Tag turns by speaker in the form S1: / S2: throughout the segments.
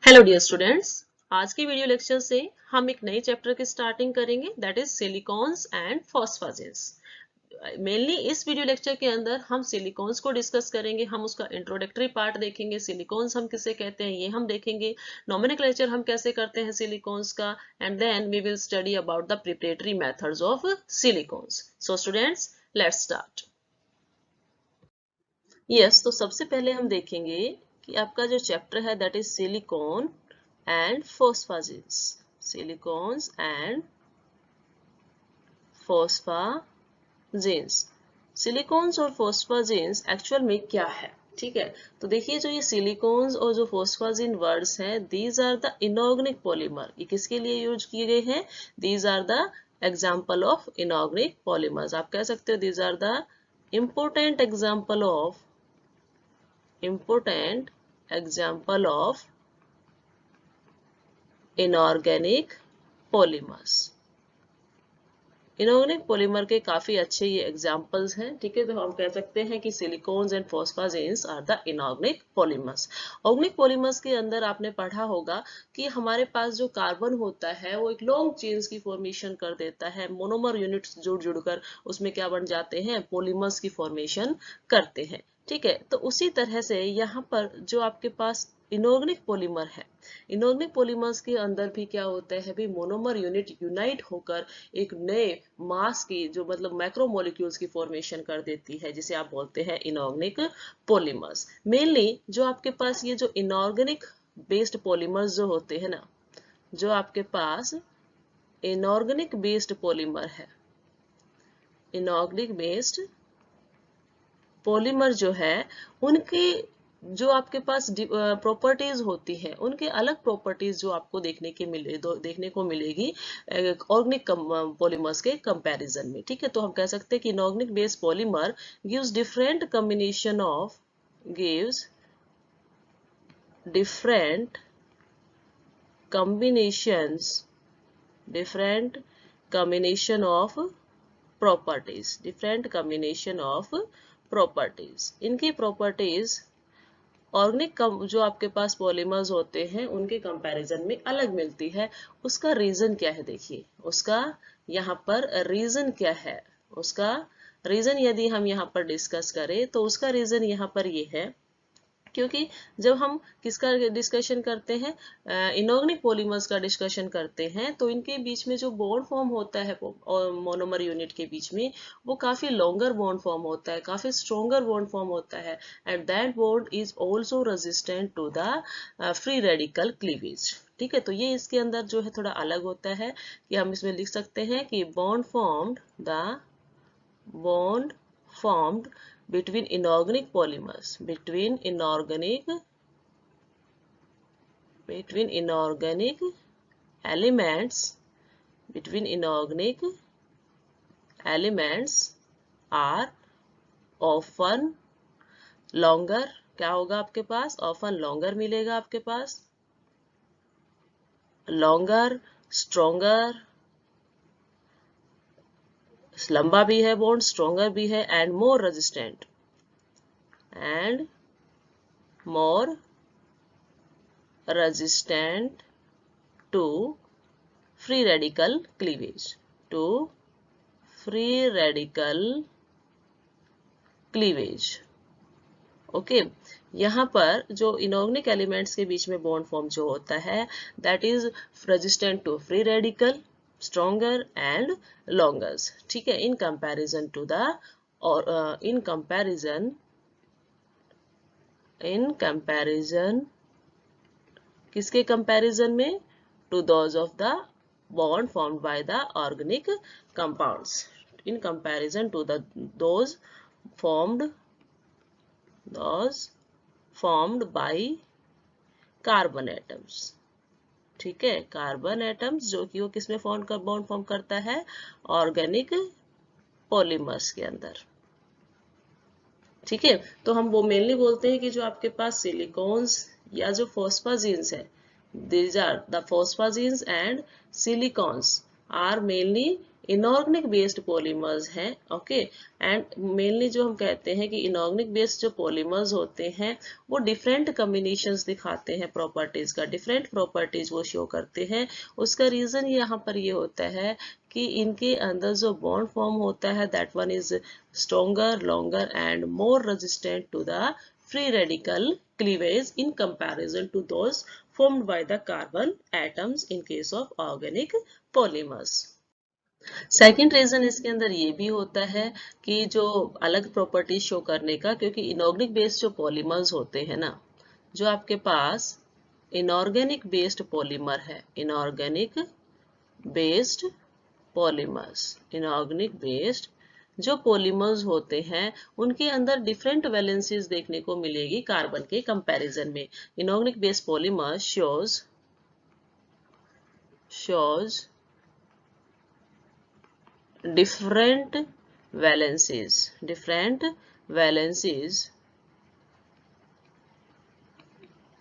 S1: Hello dear students, आज की video lecture से हम एक नए चैप्टर की स्टार्टिंग करेंगे that is silicones and phosphazenes. Mainly इस वीडियो लेक्चर के अंदर हम सिलिकॉन्स को डिस्कस करेंगे। हम उसका इंट्रोडक्टरी पार्ट देखेंगे, सिलिकॉन्स हम किसे कहते हैं ये हम देखेंगे, नॉमेनक्लेचर हम कैसे करते हैं सिलिकॉन्स का, and then we will study about the preparatory methods of silicones. So students, let's start. तो सबसे पहले हम देखेंगे कि आपका जो चैप्टर है that is silicone and phosphazenes. Silicones and phosphazenes, silicones और फॉस्फाजेंस एक्चुअल में क्या है? ठीक है, तो देखिए जो ये सिलिकॉन्स और जो फॉस्फाजेन वर्ड्स हैं, these are the inorganic polymer. ये किसके लिए यूज किए गए हैं? These are the example of inorganic polymers. आप कह सकते हो these are the important example of inorganic polymers। Inorganic polymer के काफी अच्छे ये एग्जांपल्स हैं। ठीक है, तो हम कह सकते हैं कि silicones and phosphazenes are the inorganic polymers. Organic polymers के अंदर आपने पढ़ा होगा कि हमारे पास जो कार्बन होता है वो एक लॉन्ग चेन्स की फॉर्मेशन कर देता है। मोनोमर यूनिट्स जुड़ जुड़कर उसमें क्या बन जाते हैं? पॉलीमर्स की फॉर्मेशन करते हैं। ठीक है, तो उसी तरह से यहाँ पर जो आपके पास इनऑर्गेनिक पॉलीमर है, इनऑर्गेनिक पॉलीमर्स के अंदर भी क्या होता है भी? मोनोमर यूनिट यूनाइट होकर एक नए मास की जो मतलब मैक्रोमोलिक्यूल्स की फॉर्मेशन कर देती है, जिसे आप बोलते हैं इनऑर्गेनिक पॉलीमर्स। मेनली जो आपके पास ये जो इनऑर्गेनिक बेस्ड पॉलीमर्स जो होते हैं ना, जो आपके पास इनऑर्गेनिक बेस्ड पॉलीमर है, इनऑर्गेनिक बेस्ड पॉलीमर जो है, उनकी जो आपके पास प्रॉपर्टीज होती है, उनके अलग प्रॉपर्टीज जो आपको देखने को मिलेगी ऑर्गेनिक पॉलीमर्स के कंपैरिजन में। ठीक है, तो हम कह सकते हैं कि inorganic based polymer gives different combination of gives different combinations different combination of properties, different combination of properties. इनकी प्रॉपर्टीज ऑर्गेनिक जो आपके पास पॉलीमर्स होते हैं उनके कंपैरिजन में अलग मिलती है। उसका रीजन क्या है? देखिए उसका यहाँ पर रीजन क्या है। उसका रीजन यदि हम यहाँ पर डिस्कस करें तो उसका रीजन यहाँ पर ये है, क्योंकि जब हम किसका डिस्कशन करते हैं, इनऑर्गेनिक पॉलीमर्स का डिस्कशन करते हैं, तो इनके बीच में जो बॉन्ड फॉर्म होता है मोनोमर यूनिट के बीच में, वो काफी लॉन्गर बॉन्ड फॉर्म होता है, काफी स्ट्रॉन्गर बॉन्ड फॉर्म होता है, and that bond is also resistant to the free radical cleavage. ठीक है, तो ये इसके अंदर जो है थोड़ा अलग होता है कि हम इसमें लिख सकते हैं कि bond formed between inorganic polymers, between inorganic elements, between inorganic elements are often longer। क्या होगा आपके पास? often longer मिलेगा आपके पास, longer, stronger, लंबा भी है बॉन्ड, स्ट्रोंगर भी है, and more resistant, and more resistant to free radical cleavage, to free radical cleavage। Okay, यहाँ पर जो इनऑर्गेनिक एलिमेंट्स के बीच में बॉन्ड फॉर्म जो होता है that is resistant to free radical, stronger and longers. ठीक है, इन कंपैरिजन टू द और इन कंपैरिजन किसके कंपैरिजन में? To those of the bond formed by the organic compounds, in comparison to the those formed by carbon atoms. ठीक है, carbon atoms जो कि वो किसमें बॉन्ड फॉर्म करता है? ऑर्गेनिक पॉलीमर्स के अंदर। ठीक है, तो हम वो मेनली बोलते हैं कि जो आपके पास सिलिकॉन्स या जो फॉस्फाजीन्स है, these are the phosphazenes and silicons are mainly inorganic based polymers हैं, ओके। एंड मेनली जो हम कहते हैं कि इनऑर्गेनिक बेस्ड जो पॉलीमर्स होते हैं वो डिफरेंट कॉम्बिनेशंस दिखाते हैं प्रॉपर्टीज का, डिफरेंट प्रॉपर्टीज वो शो करते हैं। उसका रीजन यहाँ पर ये होता है कि इनके अंदर जो बॉन्ड फॉर्म होता है that one is stronger, longer and more resistant to the free radical cleavage in comparison to those formed by the carbon atoms in case of organic polymers. Second reason इसके अंदर ये भी होता है कि जो अलग प्रॉपर्टी शो करने का, क्योंकि इनऑर्गेनिक बेस्ड जो पॉलीमर्स होते हैं ना, जो आपके पास इनऑर्गेनिक बेस्ड पॉलीमर है, inorganic based polymers, inorganic based जो पॉलीमर्स होते हैं उनके अंदर डिफरेंट वैलेंसीज देखने को मिलेगी कार्बन के कंपैरिजन में। Inorganic based polymer shows different valencies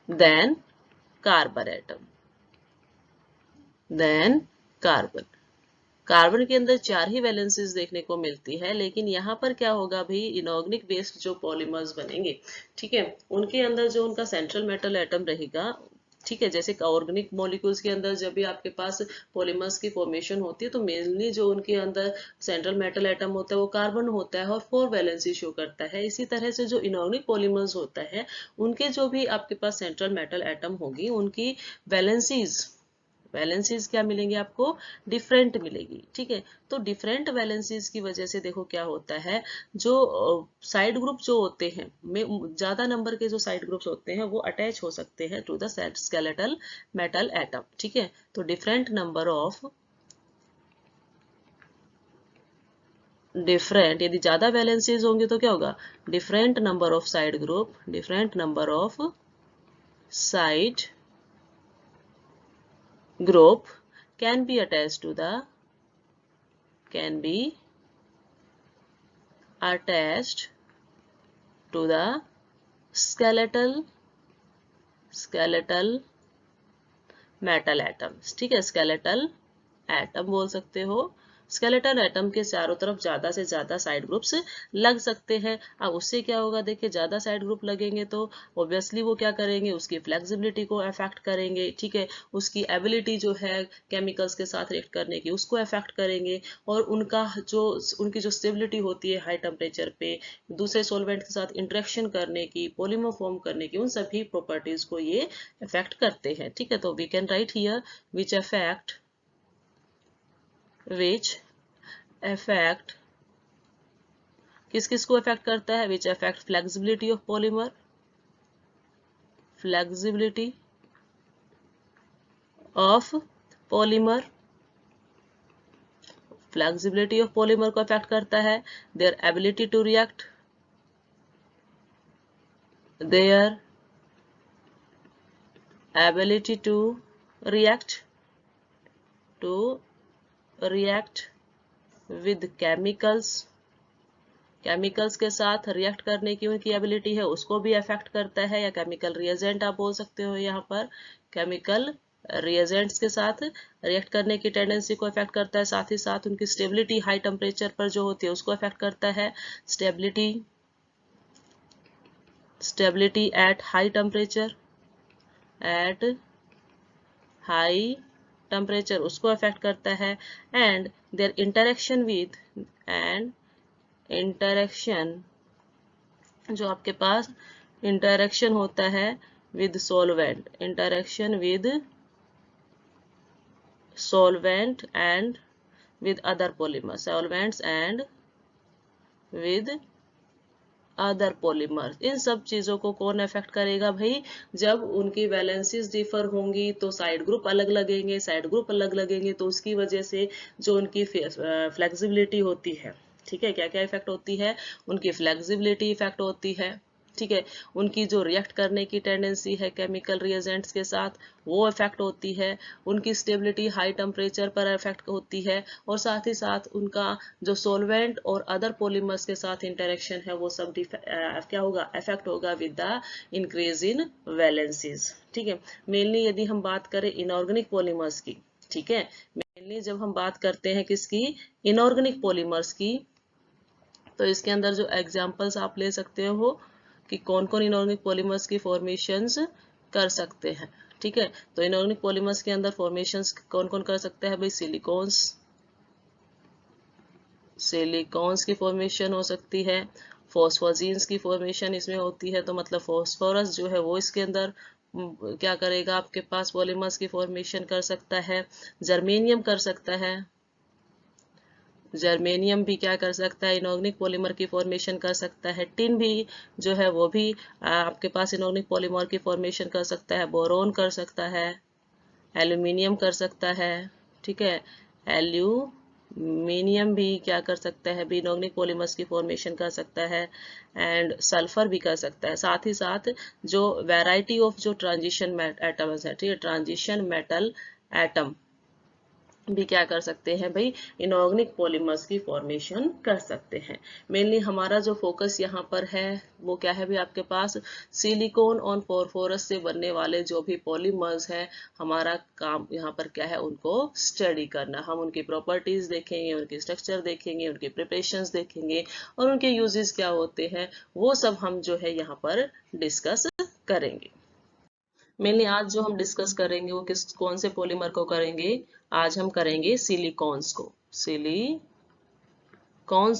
S1: than carbon atom, carbon के अंदर 4 ही वैलेंसीज देखने को मिलती है, लेकिन यहाँ पर क्या होगा भाई, इनऑर्गेनिक बेस्ड जो पॉलीमर्स बनेंगे, ठीक है, उनके अंदर जो उनका सेंट्रल मेटल एटम रहेगा, ठीक है, जैसे ऑर्गेनिक मॉलिक्यूल्स के अंदर जब भी आपके पास पॉलीमर्स की फॉर्मेशन होती है तो मेनली जो उनके अंदर सेंट्रल मेटल एटम होता है वो कार्बन होता है और 4 वैलेंसी शो करता है। इसी तरह से जो इनऑर्गेनिक पॉलीमर्स होता है उनके जो भी आपके पास सेंट्रल मेटल एटम होगी उनकी वैलेंसीज क्या मिलेंगे आपको, डिफरेंट मिलेगी, ठीक है। तो डिफरेंट वैलेंसीज की वजह से देखो क्या होता है, जो साइड ग्रुप जो होते हैं में ज्यादा नंबर के जो साइड ग्रुप्स होते हैं वो अटैच हो सकते हैं to the skeletal metal atom, ठीक है। तो डिफरेंट यदि ज्यादा वैलेंसीज होंगे तो क्या होगा, different number of side group can be attached to the skeletal metal atoms, ठीक है, skeletal atom बोल सकते हो। स्केलेटल एटम के चारों तरफ ज्यादा से ज्यादा साइड ग्रुप्स लग सकते हैं। अब उससे क्या होगा, देखिए ज्यादा साइड ग्रुप लगेंगे तो ऑब्वियसली वो क्या करेंगे, उसकी फ्लेक्सिबिलिटी को अफेक्ट करेंगे, ठीक है, उसकी एबिलिटी जो है केमिकल्स के साथ रिएक्ट करने की उसको अफेक्ट करेंगे, और उनकी जो स्टेबिलिटी होती है हाई टेम्परेचर पे दूसरे सॉल्वेंट के साथ इंटरेक्शन करने की, पॉलीमर फॉर्म करने की, उन सभी प्रॉपर्टीज को ये अफेक्ट करते हैं, ठीक है। तो we can write here which affect किस को अफेक्ट करता है, which affect flexibility of polymer, flexibility of polymer को अफेक्ट करता है, their ability to react with chemicals के साथ रिएक्ट करने की उनकी एबिलिटी है उसको भी अफेक्ट करता है, या केमिकल रिएजेंट आप बोल सकते हो, यहाँ पर केमिकल रिएजेंट्स के साथ रिएक्ट करने की टेंडेंसी को अफेक्ट करता है, साथ ही साथ उनकी स्टेबिलिटी हाई टेम्परेचर पर जो होती है उसको अफेक्ट करता है, स्टेबिलिटी एट हाई टेम्परेचर उसको अफेक्ट करता है, एंड देयर इंटरेक्शन जो आपके पास इंटरेक्शन होता है with solvent and with other polymers, इन सब चीजों को कौन अफेक्ट करेगा भाई, जब उनकी वैलेंसीज डिफर होंगी तो साइड ग्रुप अलग लगेंगे तो उसकी वजह से जो उनकी फ्लेक्सिबिलिटी होती है, ठीक है, क्या क्या इफेक्ट होती है, उनकी फ्लेक्सिबिलिटी इफेक्ट होती है, ठीक है, उनकी जो रिएक्ट करने की टेंडेंसी है केमिकल रिएजेंट्स के साथ वो इफेक्ट होती है, उनकी स्टेबिलिटी हाई टेम्परेचर पर इफेक्ट होती है, और साथ ही साथ उनका जो सॉल्वेंट और अदर पॉलीमर्स के साथ इंटरेक्शन है वो सब क्या होगा, अफेक्ट होगा with the increase in valencies, ठीक है। मेनली यदि हम बात करें इनऑर्गेनिक पॉलीमर्स की, ठीक है, मेनली जब हम बात करते हैं किसकी, इनऑर्गेनिक पॉलीमर्स की, तो इसके अंदर जो एग्जांपल्स आप ले सकते हो कि कौन कौन इनऑर्गेनिक पॉलीमर्स की फॉर्मेशंस कर सकते हैं। ठीक है, तो इनऑर्गेनिक पॉलीमर्स के अंदर फॉर्मेशंस कौन कौन कर सकता है भाई, सिलिकॉन्स की फॉर्मेशन हो सकती है, फॉस्फोजीन्स की फॉर्मेशन इसमें होती है, तो मतलब फॉस्फोरस जो है वो इसके अंदर क्या करेगा, आपके पास पॉलीमर्स की फॉर्मेशन कर सकता है। जर्मेनियम कर सकता है, जर्मेनियम भी क्या कर सकता है, इनऑर्गेनिक पॉलीमर की फॉर्मेशन कर सकता है। टिन भी जो है वो भी आपके पास इनऑर्गेनिक पॉलीमर की फॉर्मेशन कर सकता है। बोरोन कर सकता है, एल्यूमिनियम कर सकता है। ठीक है, एल्यूमिनियम भी क्या कर सकता है भी, इनऑर्गेनिक पॉलीमर्स की फॉर्मेशन कर सकता है। एंड सल्फर भी कर सकता है। साथ ही साथ जो वैरायटी ऑफ जो ट्रांजिशन एटम्स है, ठीक है, ट्रांजिशन मेटल एटम भी क्या कर सकते हैं भाई, इनऑर्गेनिक पॉलीमर्स की फॉर्मेशन कर सकते हैं। मेनली हमारा जो फोकस यहाँ पर है वो क्या है भी, आपके पास सिलिकॉन और फॉस्फोरस से बनने वाले जो भी पॉलीमर्स हैं, हमारा काम यहाँ पर क्या है, उनको स्टडी करना। हम उनकी प्रॉपर्टीज देखेंगे, उनकी स्ट्रक्चर देखेंगे, उनके प्रिपरेशंस देखेंगे और उनके यूजेस क्या होते हैं, वो सब हम जो है यहाँ पर डिस्कस करेंगे। मेनली आज जो हम डिस्कस करेंगे वो कौन से पॉलीमर को करेंगे, आज हम करेंगे सिलिकॉन्स को। सिलिकॉन्स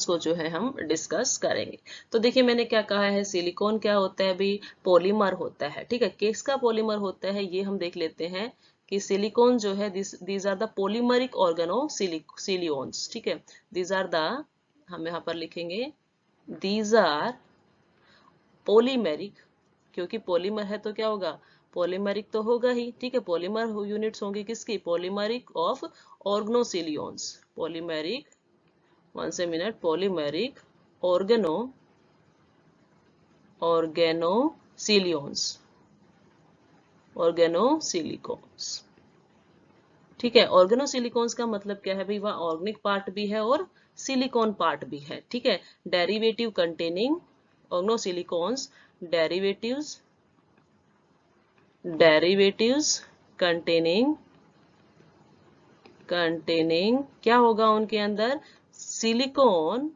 S1: को जो है हम डिस्कस करेंगे। तो देखिए मैंने क्या कहा है, सिलिकॉन क्या होता है भी, पॉलीमर होता है। ठीक है, किसका पॉलीमर होता है ये हम देख लेते हैं कि सिलिकॉन जो है, दीज आर द पॉलीमरिक ऑर्गेनोसिलियॉन्स। ठीक है, दीज आर द, हम यहाँ पर लिखेंगे दीज आर पॉलीमेरिक, क्योंकि पॉलीमर है तो क्या होगा, पॉलीमेरिक तो होगा ही। ठीक है, पॉलीमर यूनिट्स होंगी किसकी, पॉलीमरिक ऑफ ऑर्गेनोसिलियॉन्स। पॉलीमेरिक, वन से मिनट, पॉलीमेरिक ऑर्गेनोसिलियॉन्स, ऑर्गेनोसिलिकॉन्स। ठीक है, ऑर्गेनोसिलिकॉन्स का मतलब क्या है भाई, वह ऑर्गेनिक पार्ट भी है और सिलिकॉन पार्ट भी है। ठीक है, डेरिवेटिव कंटेनिंग ऑर्गेनोसिलिकॉन्स, डेरिवेटिव्स कंटेनिंग क्या होगा उनके अंदर, सिलिकॉन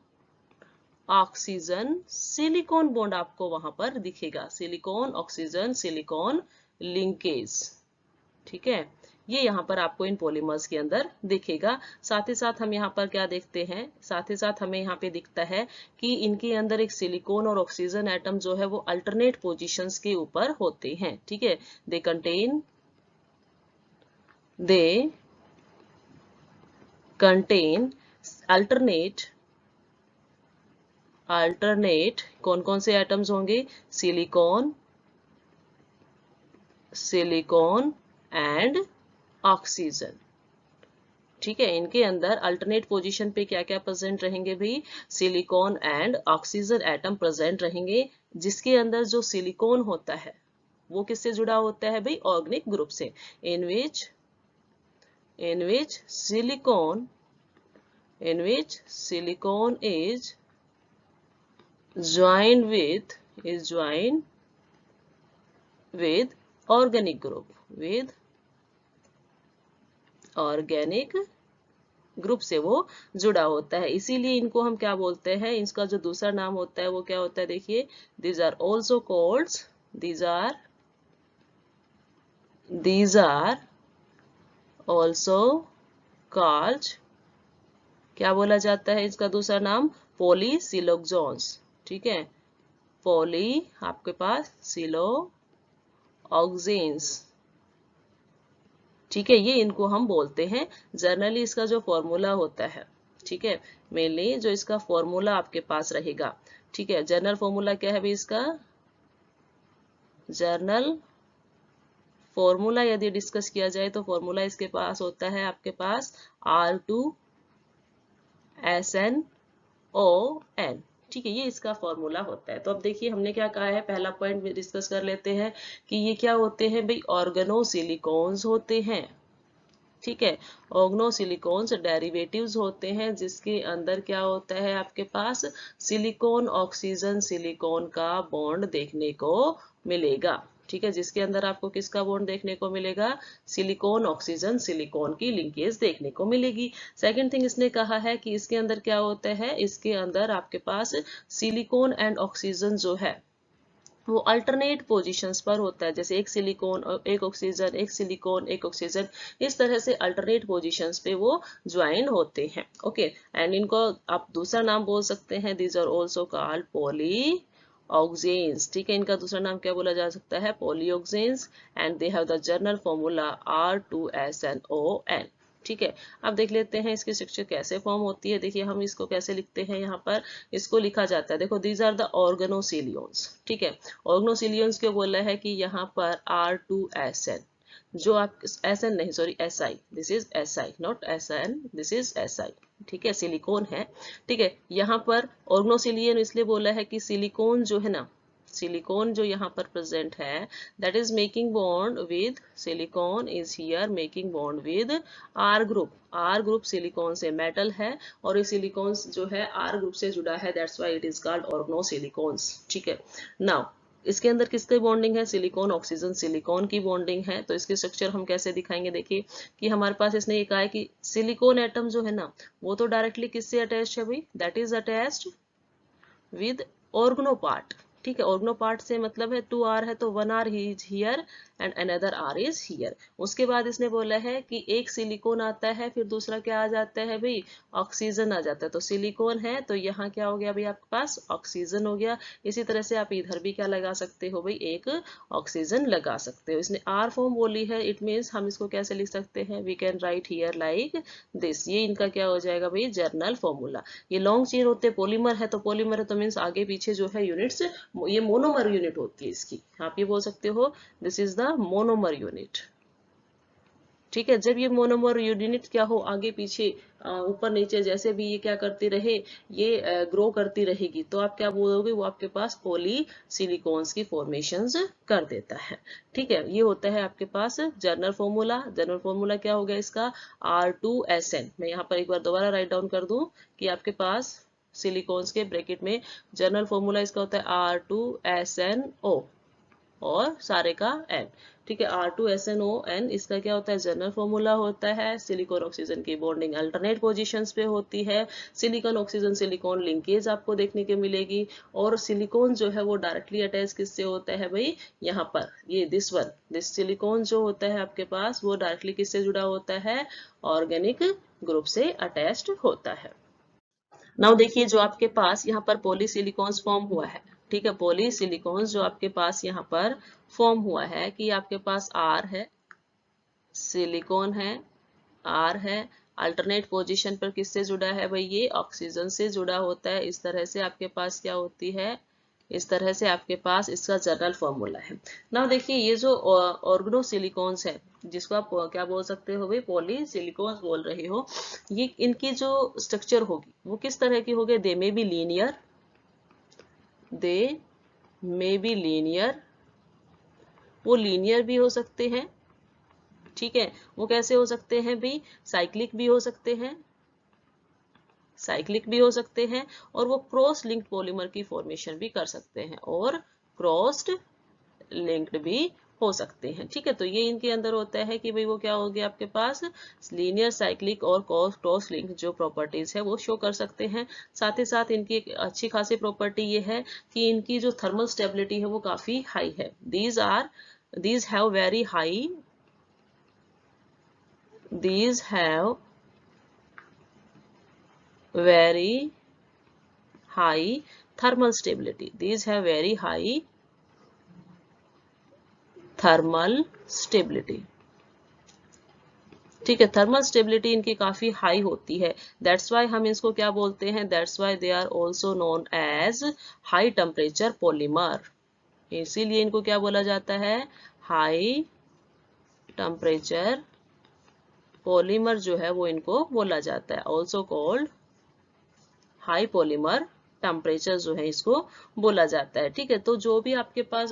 S1: ऑक्सीजन, सिलिकॉन बॉन्ड आपको वहां पर दिखेगा, सिलिकॉन ऑक्सीजन सिलिकॉन लिंकेज। ठीक है, ये यहाँ पर आपको इन पॉलीमर्स के अंदर दिखेगा। साथ ही साथ हम यहाँ पर क्या देखते हैं, साथ ही साथ हमें यहाँ पे दिखता है कि इनके अंदर एक सिलिकॉन और ऑक्सीजन एटम जो है वो अल्टरनेट पोजीशंस के ऊपर होते हैं। ठीक है, दे कंटेन अल्टरनेट कौन कौन से एटम्स होंगे, सिलिकॉन एंड ऑक्सीजन। ठीक है, इनके अंदर अल्टरनेट पोजीशन पे क्या क्या प्रेजेंट रहेंगे भाई, silicon and oxygen atom present रहेंगे, जिसके अंदर जो सिलिकॉन होता है वो किससे जुड़ा होता है भाई, ऑर्गेनिक ग्रुप से, इन विच silicon is joined with organic group, से वो जुड़ा होता है। इसीलिए इनको हम क्या बोलते हैं, इसका जो दूसरा नाम होता है वो क्या होता है, देखिए these are also called, क्या बोला जाता है इसका दूसरा नाम, पॉलीसिलोक्सोन्स। ठीक है, पॉली आपके पास सिलोऑक्सेन्स। ठीक है, ये इनको हम बोलते हैं। जनरली इसका जो फॉर्मूला होता है, ठीक है, मेनली जो इसका फॉर्मूला आपके पास रहेगा, ठीक है, जनरल फॉर्मूला क्या है भी इसका, जर्नल फॉर्मूला यदि डिस्कस किया जाए तो फॉर्मूला इसके पास होता है आपके पास R2SnON। ठीक है, ये इसका फॉर्मूला होता है। तो अब देखिए हमने क्या कहा है, पहला पॉइंट डिस्कस कर लेते हैं कि ये क्या होते हैं भाई, ऑर्गेनोसिलिकॉन्स होते हैं। ठीक है, ऑर्गेनोसिलिकॉन्स डेरिवेटिव्स होते हैं, जिसके अंदर क्या होता है आपके पास, सिलिकॉन ऑक्सीजन सिलिकॉन का बॉन्ड देखने को मिलेगा। ठीक है, जिसके अंदर आपको किसका बॉन्ड देखने को मिलेगा, सिलिकॉन ऑक्सीजन सिलिकॉन की लिंकेज देखने को मिलेगी। सेकंड थिंग इसने कहा है कि इसके अंदर क्या होता है, इसके अंदर आपके पास सिलिकॉन एंड ऑक्सीजन जो है वो अल्टरनेट पोजीशंस पर होता है, जैसे एक सिलिकॉन एक ऑक्सीजन, एक सिलिकॉन एक ऑक्सीजन, इस तरह से अल्टरनेट पोजीशंस पे वो ज्वाइन होते हैं। ओके, एंड इनको आप दूसरा नाम बोल सकते हैं, these are also called polyoxanes. ठीक है, इनका दूसरा नाम क्या बोला जा सकता है, polyoxanes, and they have the general formula R2SNON। ठीक है, अब देख लेते हैं इसकी स्ट्रक्चर कैसे फॉर्म होती है। देखिए हम इसको कैसे लिखते हैं, यहाँ पर इसको लिखा जाता है, देखो दीज आर द ऑर्गेनोसिलियंस। ठीक है, ऑर्गेनोसिलियंस क्यों बोला है कि यहाँ पर R2SN, जो आप SN नहीं sorry SI, this is SI not SN, this is SI। ठीक है, सिलिकॉन है। ठीक है, यहाँ पर ऑर्गेनोसिलियन इसलिए बोला है कि सिलिकॉन जो है ना, सिलिकॉन जो यहाँ पर प्रेजेंट है, that is making bond with, silicon is here making bond with R group. R group silicon से मेटल है और ये सिलिकॉन जो है R ग्रुप से जुड़ा है, that's why it is called organosilicons. ठीक है, नाउ इसके अंदर किसकी बॉन्डिंग है, सिलिकॉन ऑक्सीजन सिलिकॉन की बॉन्डिंग है। तो इसकी स्ट्रक्चर हम कैसे दिखाएंगे, देखिए कि हमारे पास इसने ये कहा है कि सिलिकॉन एटम जो है ना, वो तो डायरेक्टली किससे अटैच्ड है भाई, that is attached with oregano part. ठीक है, ऑर्गनो पार्ट से मतलब है 2R है तो 1R he is here and another R is here. उसके बाद इसने बोला है कि एक सिलिकॉन आता है, फिर दूसरा क्या आ जाता है भाई, ऑक्सीजन आ जाता है। तो सिलिकॉन है तो यहाँ क्या हो गया भाई, आपके पास ऑक्सीजन हो गया। इसी तरह से आप इधर भी क्या लगा सकते हो भाई, एक ऑक्सीजन लगा सकते हो। इसने R फॉर्म बोली है, इट मीन्स हम इसको कैसे लिख सकते हैं, we can write here like this. ये इनका क्या हो जाएगा भाई, जर्नल फॉर्मूला। ये लॉन्ग चेन होते हैं, पॉलीमर है तो पॉलीमर है तो मीन्स आगे पीछे जो है यूनिट्स, ये मोनोमर यूनिट होती है इसकी। आप ये बोल सकते हो this is the monomer unit. ठीक है, जब ये मोनोमर यूनिट क्या हो, आगे पीछे ऊपर नीचे जैसे भी ये क्या करती रहे, ये ग्रो करती रहेगी, तो आप क्या बोलोगे, वो आपके पास पॉली सिलिकॉन्स की फॉर्मेशंस कर देता है। ठीक है, ये होता है आपके पास जर्नल फॉर्मूला। जर्नल फॉर्मूला क्या हो गया इसका, R2SN। मैं यहाँ पर एक बार दोबारा राइट डाउन कर दूं कि आपके पास सिलिकॉन्स के ब्रैकेट में जर्नल फॉर्मूला इसका होता है R2SNO और सारे का N। ठीक है, R2SNON इसका क्या होता है, जनरल फॉर्मूला होता है। सिलिकॉन ऑक्सीजन की बॉन्डिंग अल्टरनेट पोजीशंस पे होती है। सिलिकॉन ऑक्सीजन सिलिकॉन लिंकेज आपको देखने को मिलेगी। और सिलिकॉन जो है वो डायरेक्टली अटैच किससे होता है भाई, यहाँ पर ये दिस सिलिकॉन जो होता है आपके पास, वो डायरेक्टली किससे जुड़ा होता है, ऑर्गेनिक ग्रुप से अटैच्ड होता है। नाउ देखिए जो आपके पास यहाँ पर पॉलीसिलिकॉन्स फॉर्म हुआ है। ठीक है, पॉलीसिलिकॉन्स जो आपके पास यहाँ पर फॉर्म हुआ है कि आपके पास R है, सिलिकॉन है, R है, अल्टरनेट पोजीशन पर किससे जुड़ा है भाई, ये ऑक्सीजन से जुड़ा होता है। इस तरह से आपके पास क्या होती है, इस तरह से आपके पास इसका जनरल फॉर्मूला है। ना देखिए ये जो ऑर्गेनो सिलिकॉन्स है, जिसको आप क्या बोल सकते हो भाई, पॉली सिलिकॉन्स बोल रहे हो, ये इनकी जो स्ट्रक्चर होगी वो किस तरह की होगी, they may be linear, they may be linear, वो लीनियर भी हो सकते हैं। ठीक है, वो कैसे हो सकते हैं भाई, साइक्लिक भी हो सकते हैं, साइक्लिक भी हो सकते हैं, और वो क्रॉस लिंक्ड पॉलीमर की फॉर्मेशन भी कर सकते हैं, और क्रॉस्ड लिंक्ड भी हो सकते हैं। ठीक है, तो ये इनके अंदर होता है कि भाई वो क्या हो गया आपके पास, लीनियर साइक्लिक और क्रॉस लिंक जो प्रॉपर्टीज है वो शो कर सकते हैं। साथ ही साथ इनकी एक अच्छी खासी प्रॉपर्टी ये है कि इनकी जो थर्मल स्टेबिलिटी है वो काफी हाई है। these have very high these have very high thermal stability, these have very high thermal stability। ठीक है, थर्मल स्टेबिलिटी इनकी काफी हाई होती है, दैट्स वाई हम इसको क्या बोलते हैं, that's why they are also known as high temperature polymer. इसीलिए इनको क्या बोला जाता है, हाई टेम्परेचर पॉलीमर जो है वो इनको बोला जाता है, also called high polymer temperature जो है इसको बोला जाता है। ठीक है, तो जो भी आपके पास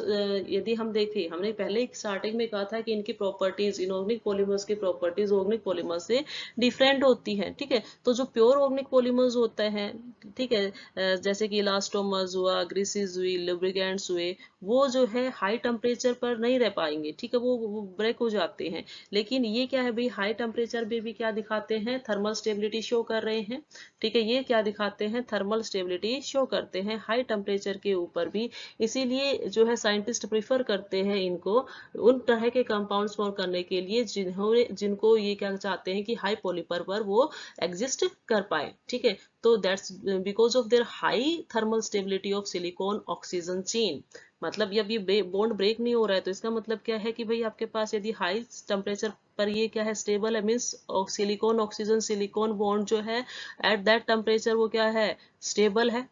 S1: यदि हम देखें, हमने पहले स्टार्टिंग में कहा था कि इनकी प्रॉपर्टीज, इनऑर्गेनिक पॉलीमर्स की प्रॉपर्टीज ऑर्गेनिक पॉलीमर्स से डिफरेंट होती हैं। ठीक है, तो जो प्योर ऑर्गेनिक पॉलीमर्स होते हैं, ठीक है, जैसे कि इलास्टोमर्स हुआ, ग्रीसेस हुई, लुब्रिकेंट्स हुए, वो जो है हाई टेम्परेचर पर नहीं रह पाएंगे। ठीक है, वो ब्रेक हो जाते हैं। लेकिन ये क्या है भाई, हाई टेम्परेचर पे भी क्या दिखाते हैं, थर्मल स्टेबिलिटी शो कर रहे हैं। ठीक है, ये क्या दिखाते हैं, थर्मल स्टेबिलिटी शो करते हैं हाई टेम्परेचर के ऊपर भी। इसीलिए जो है साइंटिस्ट प्रिफर करते हैं इनको उन तरह के कंपाउंड्स फॉर्म करने के लिए जिनको ये क्या चाहते हैं कि हाई पॉलीपर पर वो एग्जिस्ट कर पाए। ठीक है, तो that's because of their high thermal stability of silicon oxygen chain. मतलब जब ये बॉन्ड ब्रेक नहीं हो रहा है तो इसका मतलब क्या है कि भाई आपके पास यदि हाई टेम्परेचर पर ये क्या है, स्टेबल है, means silicon oxygen silicon bond जो है एट दैट टेम्परेचर वो क्या है, स्टेबल है।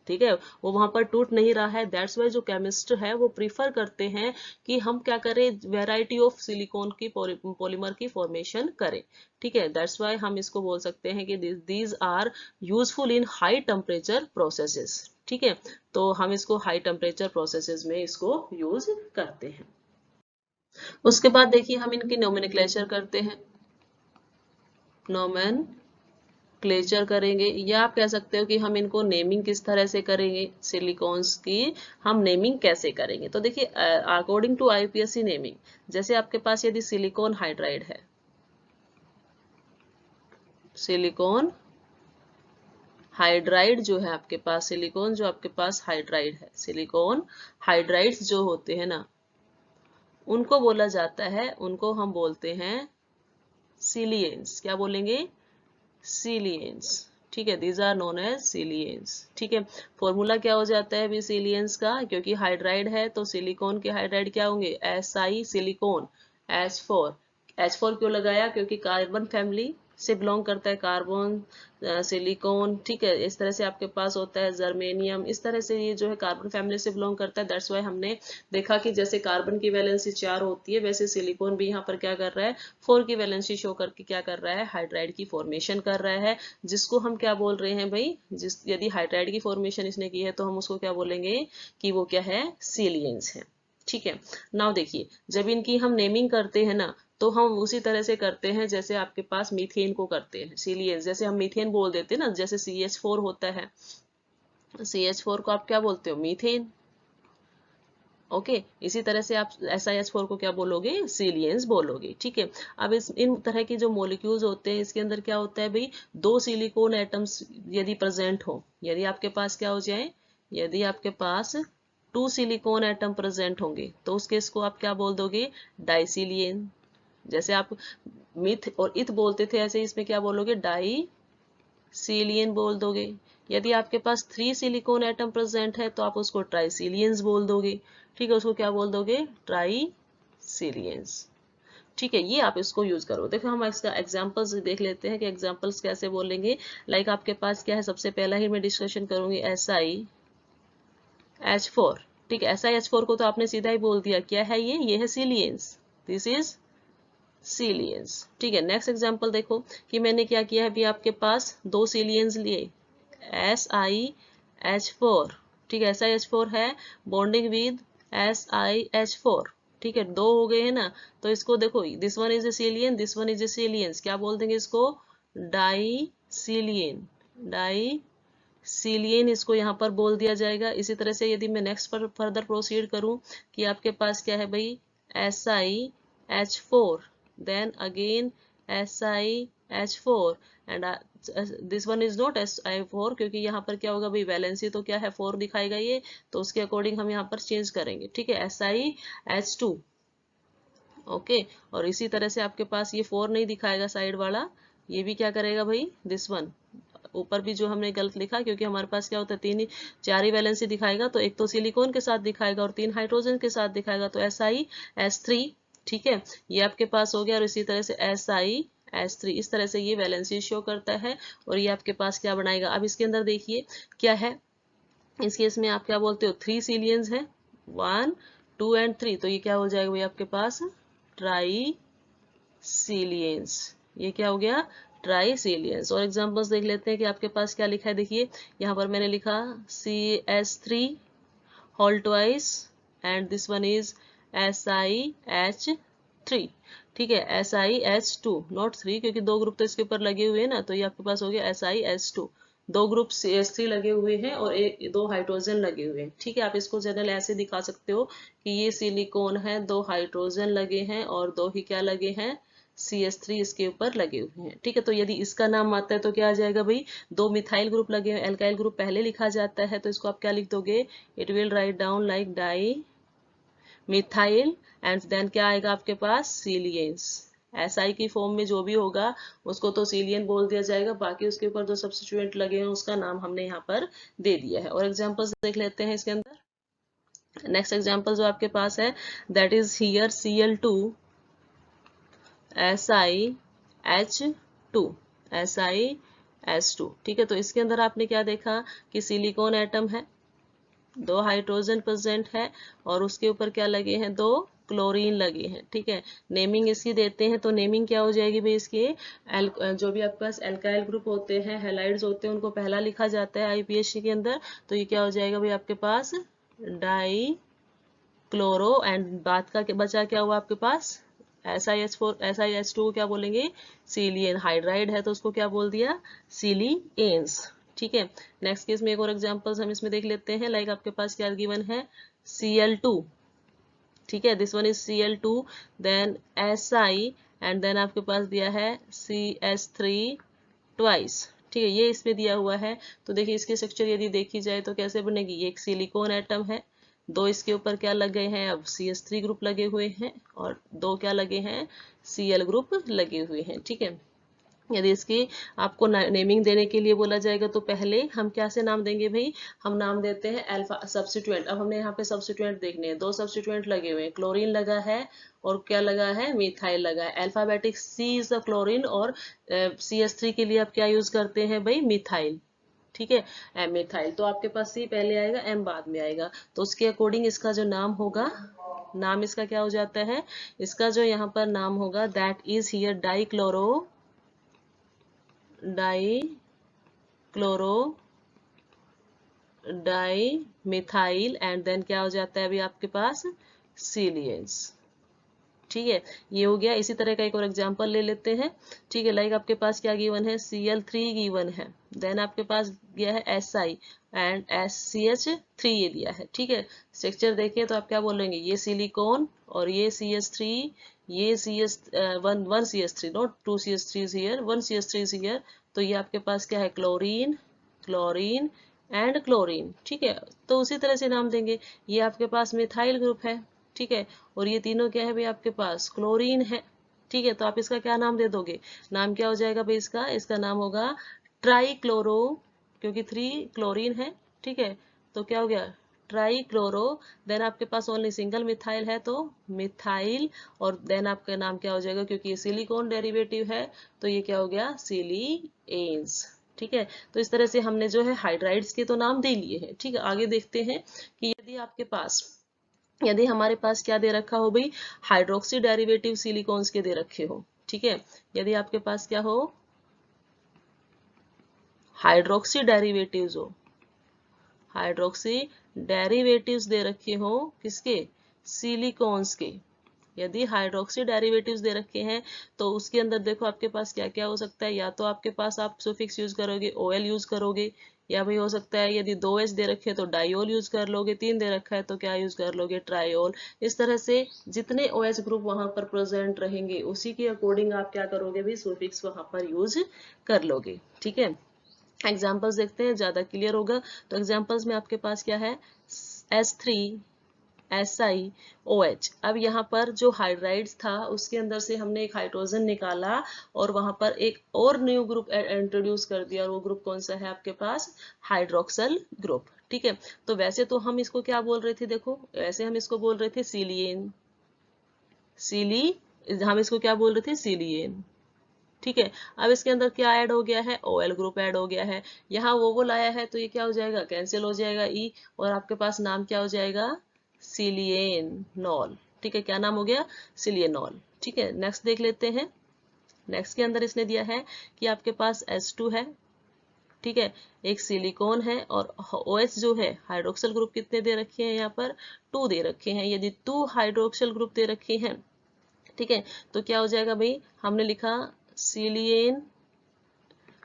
S1: ठीक है, वो वहां पर टूट नहीं रहा है। दैट्स वाई जो केमिस्ट है वो प्रीफर करते हैं कि हम क्या करें, वेराइटी ऑफ सिलिकॉन की पॉलीमर की फॉर्मेशन करें। ठीक है, दैट्स वाई हम इसको बोल सकते हैं कि these are useful in high temperature processes. ठीक है, तो हम इसको हाई टेम्परेचर प्रोसेसेस में इसको यूज करते हैं। उसके बाद देखिए हम इनकी नोमेनक्लेचर करते हैं, नोमेनक्लेचर करेंगे, या आप कह सकते हो कि हम इनको नेमिंग किस तरह से करेंगे, सिलिकॉन्स की हम नेमिंग कैसे करेंगे। तो देखिए अकॉर्डिंग टू आईपीएससी नेमिंग, जैसे आपके पास यदि सिलिकॉन हाइड्राइड है, सिलिकॉन हाइड्राइड जो है आपके पास, सिलिकॉन जो आपके पास हाइड्राइड है, सिलिकॉन हाइड्राइड्स जो होते हैं ना, उनको बोला जाता है, उनको हम बोलते हैं सिलियंस। क्या बोलेंगे, सिलियंस। ठीक है, दीज आर नोन एज सिलियंस। ठीक है, फॉर्मूला क्या हो जाता है भी सिलियंस का, क्योंकि हाइड्राइड है तो सिलिकॉन के हाइड्राइड क्या होंगे, SI सिलिकॉन, H4। H4 क्यों लगाया, क्योंकि कार्बन फैमिली से बिलोंग करता है, कार्बन, सिलिकॉन। ठीक है, इस तरह से आपके पास होता है जर्मेनियम, इस तरह से ये जो है कार्बन फैमिली से बिलोंग करता है। दैट्स वाई हमने देखा कि जैसे कार्बन की वैलेंसी 4 होती है, वैसे सिलिकॉन भी यहाँ पर क्या कर रहा है, 4 की वैलेंसी शो करके क्या कर रहा है, हाइड्राइड की फॉर्मेशन कर रहा है, जिसको हम क्या बोल रहे हैं भाई, यदि हाइड्राइड की फॉर्मेशन इसने की है तो हम उसको क्या बोलेंगे कि वो क्या है, सिलियंस है। ठीक है, नाउ देखिए जब इनकी हम नेमिंग करते हैं ना, तो हम उसी तरह से करते हैं जैसे आपके पास मीथेन को करते हैं, सिलियंस, जैसे हम मीथेन बोल देते हैं ना, जैसे CH4 होता है, CH4 को आप क्या बोलते हो, मीथेन। ओके, इसी तरह से आप SiH4 को क्या बोलोगे, सिलियंस बोलोगे। ठीक है, अब इन तरह की जो मॉलिक्यूल्स होते हैं इसके अंदर क्या होता है भाई, 2 सिलिकॉन एटम्स यदि प्रेजेंट हो, यदि आपके पास क्या हो जाए, यदि आपके पास 2 सिलिकॉन एटम प्रेजेंट होंगे तो उस केस को आप क्या बोल दोगे, डाइसिलियन। जैसे आप मिथ और इत बोलते थे, ऐसे इसमें क्या बोलोगे, डाई सिलियन बोल दोगे। यदि आपके पास 3 सिलिकॉन एटम प्रेजेंट है तो आप उसको ट्राइसिलियंस बोल दोगे। ठीक है, उसको क्या बोल दोगे, ट्राइसिलियंस। ठीक है, ये आप इसको यूज करो। देखो हम इसका एग्जांपल्स देख लेते हैं कि एग्जांपल्स कैसे बोलेंगे। लाइक आपके पास क्या है, सबसे पहला ही मैं डिस्कशन करूंगी SiH4। ठीक है, SiH4 को तो आपने सीधा ही बोल दिया, क्या है ये है सिलियंस, दिस इज सिलियंस। ठीक है, नेक्स्ट एग्जांपल देखो कि मैंने क्या किया है, अभी आपके पास 2 सिलियंस लिए, SiH4। ठीक है, SiH4 है बॉन्डिंग विद SiH4। ठीक है, 2 हो गए हैं ना, तो इसको देखो, this one is a silane, this one is a silanes, क्या बोल देंगे इसको, डाई सिलियन, डाई सिलियन इसको यहाँ पर बोल दिया जाएगा। इसी तरह से यदि मैं नेक्स्ट पर फर्दर प्रोसीड करूं कि आपके पास क्या है भाई, SiH4, then again SiH4 and this one is not SiH4, क्योंकि यहाँ पर क्या होगा भाई, वैलेंसी तो क्या है 4 दिखाएगा ये, तो उसके अकॉर्डिंग हम यहाँ पर चेंज करेंगे। ठीक है, SiH2। ओके, और इसी तरह से आपके पास ये 4 नहीं दिखाएगा साइड वाला, ये भी क्या करेगा भाई, दिस वन, ऊपर भी जो हमने गलत लिखा, क्योंकि हमारे पास क्या होता है 4 ही वैलेंसी दिखाएगा, तो एक तो सिलिकॉन के साथ दिखाएगा और 3 हाइड्रोजन के साथ दिखाएगा, तो SiH3। ठीक है, ये आपके पास हो गया, और इसी तरह से SiH3, इस तरह से ये वैलेंसी शो करता है, और ये आपके पास क्या बनाएगा। अब इसके अंदर देखिए क्या है, इस केस में आप क्या बोलते हो, 3 सिलियंस है, 1 2 एंड 3, तो ये क्या हो जाएगा भाई आपके पास, ट्राई सिलियंस। ये क्या हो गया, ट्राइसिलियंस। और एग्जांपल्स देख लेते हैं कि आपके पास क्या लिखा है। देखिए यहाँ पर मैंने लिखा CH3 whole twice and this one is SiH3। ठीक है, SiH2 नॉट 3, क्योंकि दो ग्रुप तो इसके ऊपर लगे हुए हैं ना, तो ये आपके पास हो गया SiH2। दो ग्रुप CH3 लगे हुए हैं और दो हाइड्रोजन लगे हुए हैं। ठीक है, आप इसको जनरल ऐसे दिखा सकते हो कि ये सिलिकॉन है, दो हाइड्रोजन लगे हैं और दो ही क्या लगे हैं, CH3 इसके ऊपर लगे हुए हैं। ठीक है, तो यदि इसका नाम आता है तो क्या आ जाएगा भाई, दो मिथाइल ग्रुप लगे हैं, एल्काइल ग्रुप पहले लिखा जाता है, तो इसको आप क्या लिख दोगे, it will write down like di methyl and then क्या आएगा आपके पास, सिलियंस। SI की फॉर्म में जो भी होगा उसको तो सिलियन बोल दिया जाएगा, बाकी उसके ऊपर जो सब्स्टिट्यूएंट लगे हैं उसका नाम हमने यहाँ पर दे दिया है। और एग्जांपल्स देख लेते हैं इसके अंदर। नेक्स्ट एग्जांपल जो आपके पास है, that is here Cl2 SiH2 SiH2। ठीक है, तो इसके अंदर आपने क्या देखा कि सिलिकॉन एटम है, दो हाइड्रोजन प्रेजेंट है और उसके ऊपर क्या लगे हैं, दो क्लोरीन लगे हैं। ठीक है, नेमिंग इसकी देते हैं, तो नेमिंग क्या हो जाएगी भाई इसके, जो भी आपके पास एल्काइल ग्रुप होते हैं, हैलाइड्स होते हैं, उनको पहला लिखा जाता है IPSC के अंदर, तो ये क्या हो जाएगा भाई आपके पास डाई क्लोरो एंड बात का बचा क्या हुआ आपके पास SiH4 SiH2 क्या बोलेंगे, सिलियन। हाइड्राइड है तो उसको क्या बोल दिया, सिलियंस। ठीक है, नेक्स्ट केस में एक और एग्जांपल्स हम इसमें देख लेते हैं। लाइक आपके पास क्या गिवन है, Cl2। ठीक है, this one is Cl2 then Si and then आपके पास दिया है CH3 ट्वाइस। ठीक है, ये इसमें दिया हुआ है। तो देखिए इसकी स्ट्रक्चर यदि देखी जाए तो कैसे बनेगी, ये एक सिलिकॉन एटम है, दो इसके ऊपर क्या लग गए हैं, अब CH3 ग्रुप लगे हुए हैं और दो क्या लगे हैं, Cl ग्रुप लगे हुए हैं। ठीक है, यदि इसकी आपको नेमिंग देने के लिए बोला जाएगा तो पहले हम क्या से नाम देंगे भाई, हम नाम देते हैं अल्फा सब्स्टिट्यूएंट। अब हमने यहाँ पे सब्स्टिट्यूएंट देखने हैं, दो सब्स्टिट्यूएंट लगे हुए हैं, क्लोरीन लगा है और क्या लगा है, मिथाइल लगा है। Alphabetic C is the chlorine और CH3 के लिए आप क्या यूज करते हैं भाई, मिथाइल। ठीक है, एम मिथाइल, तो आपके पास C पहले आएगा, M बाद में आएगा, तो उसके अकॉर्डिंग इसका जो नाम होगा, नाम इसका क्या हो जाता है, इसका जो यहाँ पर नाम होगा that is here di di methyl and then क्या हो जाता है अभी आपके पास, सिलियंस। ठीक है, ये हो गया। इसी तरह का एक और एग्जांपल ले लेते हैं। ठीक है, लाइक आपके पास क्या गिवन है, Cl3 गिवन है, देन आपके पास गया है Si एंड CH3 ये दिया है। ठीक है, स्ट्रक्चर देखिए तो आप क्या बोलेंगे, ये सिलिकॉन और ये CH3, ये one CH3 not two CH3 is here, one CH3 is here, तो ये आपके पास क्या है, क्लोरीन क्लोरीन एंड क्लोरीन। ठीक है, तो उसी तरह से नाम देंगे, ये आपके पास मिथाइल ग्रुप है। ठीक है, और ये तीनों क्या है भाई आपके पास, क्लोरीन है। ठीक है, तो आप इसका क्या नाम दे दोगे, नाम क्या हो जाएगा भाई इसका, इसका नाम होगा ट्राइक्लोरो, क्योंकि 3 क्लोरीन है। ठीक है, तो क्या हो गया, ट्राइक्लोरो। देन आपके पास ओनली सिंगल मिथाइल है तो मिथाइल, और देन आपका नाम क्या हो जाएगा, क्योंकि ये सिलिकॉन डेरिवेटिव है तो ये क्या हो गया, सिलिएंस। ठीक है, तो इस तरह से हमने जो है हाइड्राइड्स के तो नाम दे लिए हैं। ठीक है, आगे देखते हैं कि यदि हमारे पास क्या दे रखा हो भाई, हाइड्रोक्सी डेरिवेटिव सिलिकॉन्स के दे रखे हो। ठीक है, यदि आपके पास क्या हो, हाइड्रोक्सी डेरिवेटिव्स हो, हाइड्रोक्सी डेरिवेटिव्स दे रखे हो किसके, सिलिकॉन्स के। यदि हाइड्रोक्सी डेरिवेटिव्स दे रखे हैं तो उसके अंदर देखो आपके पास क्या क्या हो सकता है, या तो आपके पास आप सुफिक्स यूज करोगे, OL यूज करोगे, या भाई हो सकता है यदि 2H दे रखे हैं तो डाइओल यूज कर लोगे, 3 दे रखा है तो क्या यूज कर लोगे, ट्राइओल। इस तरह से जितने OH ग्रुप वहां पर प्रेजेंट रहेंगे उसी के अकॉर्डिंग आप क्या करोगे भी, सुफिक्स वहां पर यूज कर लोगे। ठीक है, एग्जाम्पल्स देखते हैं, ज्यादा क्लियर होगा। तो एग्जाम्पल्स में आपके पास क्या है, H3 SiOH। अब यहाँ पर जो हाइड्राइड्स था उसके अंदर से हमने एक हाइड्रोजन निकाला और वहां पर एक और न्यू ग्रुप इंट्रोड्यूस कर दिया, और वो ग्रुप कौन सा है आपके पास, हाइड्रोक्सल ग्रुप। ठीक है, तो वैसे तो हम इसको क्या बोल रहे थे, देखो वैसे हम इसको बोल रहे थे सिलियन, हम इसको क्या बोल रहे थे, सिलियन। ठीक है, अब इसके अंदर क्या ऐड हो गया है, OL ग्रुप ऐड हो गया है, यहाँ वो लाया है तो ये क्या हो जाएगा, कैंसिल हो जाएगा E, और आपके पास नाम क्या हो जाएगा, सिलियनॉल। ठीक है, क्या नाम हो गया, सिलियनॉल। ठीक है, नेक्स्ट देख लेते हैं। नेक्स्ट के अंदर इसने दिया है कि आपके पास H2 है, ठीक है, एक सिलिकॉन है और OH जो है हाइड्रोक्सिल ग्रुप कितने दे रखे हैं यहाँ पर 2 दे रखे हैं। यदि 2 हाइड्रोक्सिल ग्रुप दे रखे हैं, ठीक है, तो क्या हो जाएगा भाई, हमने लिखा सिलियन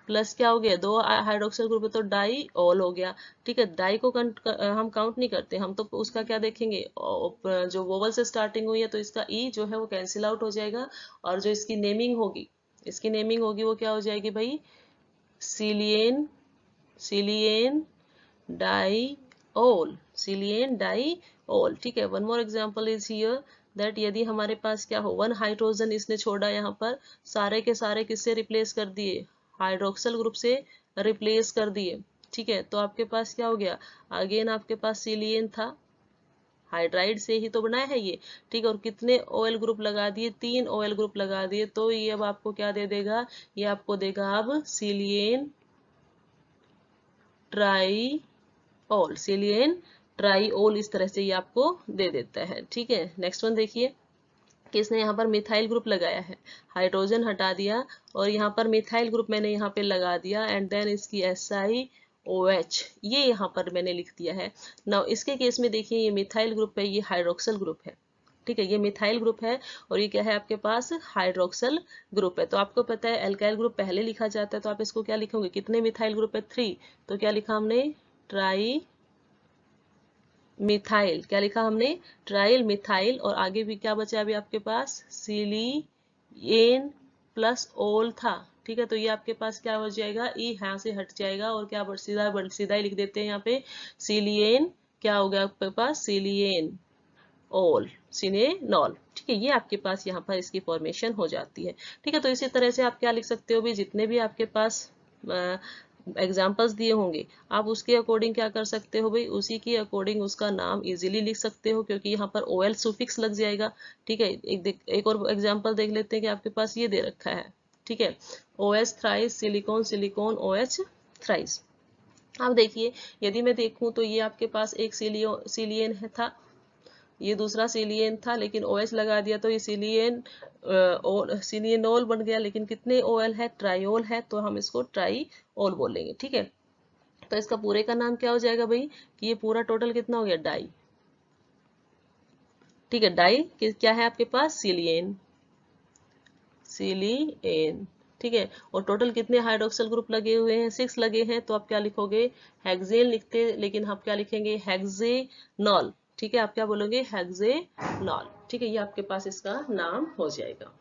S1: प्लस क्या हो गया 2 हाइड्रोक्सिल ग्रुप है तो डाई ऑल हो गया, ठीक है। डाई को हम काउंट नहीं करते, हम तो उसका क्या देखेंगे, जो वोवल से स्टार्टिंग हुई है तो इसका ई जो है वो कैंसिल आउट हो जाएगा, और जो इसकी नेमिंग होगी वो क्या हो जाएगी भाई, silane silane diol, silane diol, ठीक है। One more example is here that यदि हमारे पास क्या हो 1 हाइड्रोजन इसने छोड़ा यहाँ पर, सारे के सारे किससे रिप्लेस कर दिए, हाइड्रोक्सिल ग्रुप से रिप्लेस कर दिए, ठीक है। तो आपके पास क्या हो गया, अगेन आपके पास सिलियन था, हाइड्राइड से ही तो बना है ये, ठीक है, और कितने OL ग्रुप लगा दिए, 3 OL ग्रुप लगा दिए, तो ये अब आपको क्या दे देगा, ये आपको देगा अब silane triol, silane triol, इस तरह से ये आपको दे देता है, ठीक है। नेक्स्ट वन देखिए कि इसने यहाँ पर मिथाइल ग्रुप लगाया है, हाइड्रोजन हटा दिया और यहाँ पर मिथाइल ग्रुप मैंने यहाँ पे लगा दिया, एंड देन इसकी SiOH ये यहाँ पर मैंने लिख दिया है। नाउ इसके केस में देखिए ये मिथाइल ग्रुप है, ये हाइड्रोक्सिल ग्रुप है, ठीक है, ये मिथाइल ग्रुप है और ये क्या है आपके पास हाइड्रोक्सिल ग्रुप है। तो आपको पता है एल्काइल ग्रुप पहले लिखा जाता है, तो आप इसको क्या लिखोगे, कितने मिथाइल ग्रुप है 3, तो क्या लिखा हमने ट्राई मिथाइल, क्या लिखा हमने ट्राइल मिथाइल, और आगे भी क्या बचा अभी आपके पास, सिलियन प्लस ऑल था, ठीक है। तो ये आपके पास क्या हो जाएगा, ई यहाँ से हट जाएगा और क्या सीधा ही लिख देते हैं यहाँ पे सिलियन, क्या हो गया आपके पास सिलियन ऑल, सिनेनॉल, ठीक है। ये आपके पास यहाँ पर इसकी फॉर्मेशन हो जाती है, ठीक है। तो इसी तरह से आप क्या लिख सकते हो भी, जितने भी आपके पास एग्जाम्पल्स दिए होंगे आप उसके अकॉर्डिंग क्या कर सकते हो भाई, उसी के अकॉर्डिंग उसका नाम इजीली लिख सकते हो, क्योंकि यहाँ पर OL सुफिक्स लग जाएगा, ठीक है। एक और एग्जाम्पल देख लेते हैं कि आपके पास ये दे रखा है, ठीक है, OH thrice silicon silicon OH thrice. अब देखिए यदि मैं देखूं तो ये आपके पास एक सिलियन है था, ये दूसरा सिलियन था, लेकिन OH लगा दिया तो ये सिलियनोल बन गया, लेकिन कितने OL है, ट्राइओल है, तो हम इसको ट्राइओल बोलेंगे, ठीक है। तो इसका पूरे का नाम क्या हो जाएगा भाई, कि ये पूरा टोटल कितना हो गया डाई, ठीक है। डाई क्या है आपके पास सिलियन, ठीक है, और टोटल कितने हाइड्रोक्सिल ग्रुप लगे हुए हैं, 6 लगे हैं, तो आप क्या लिखोगे, हेक्सेन लिखते, लेकिन हम क्या लिखेंगे हेक्सेनॉल, ठीक है। आप क्या बोलोगे हेक्सेनॉल, ठीक है, ये आपके पास इसका नाम हो जाएगा।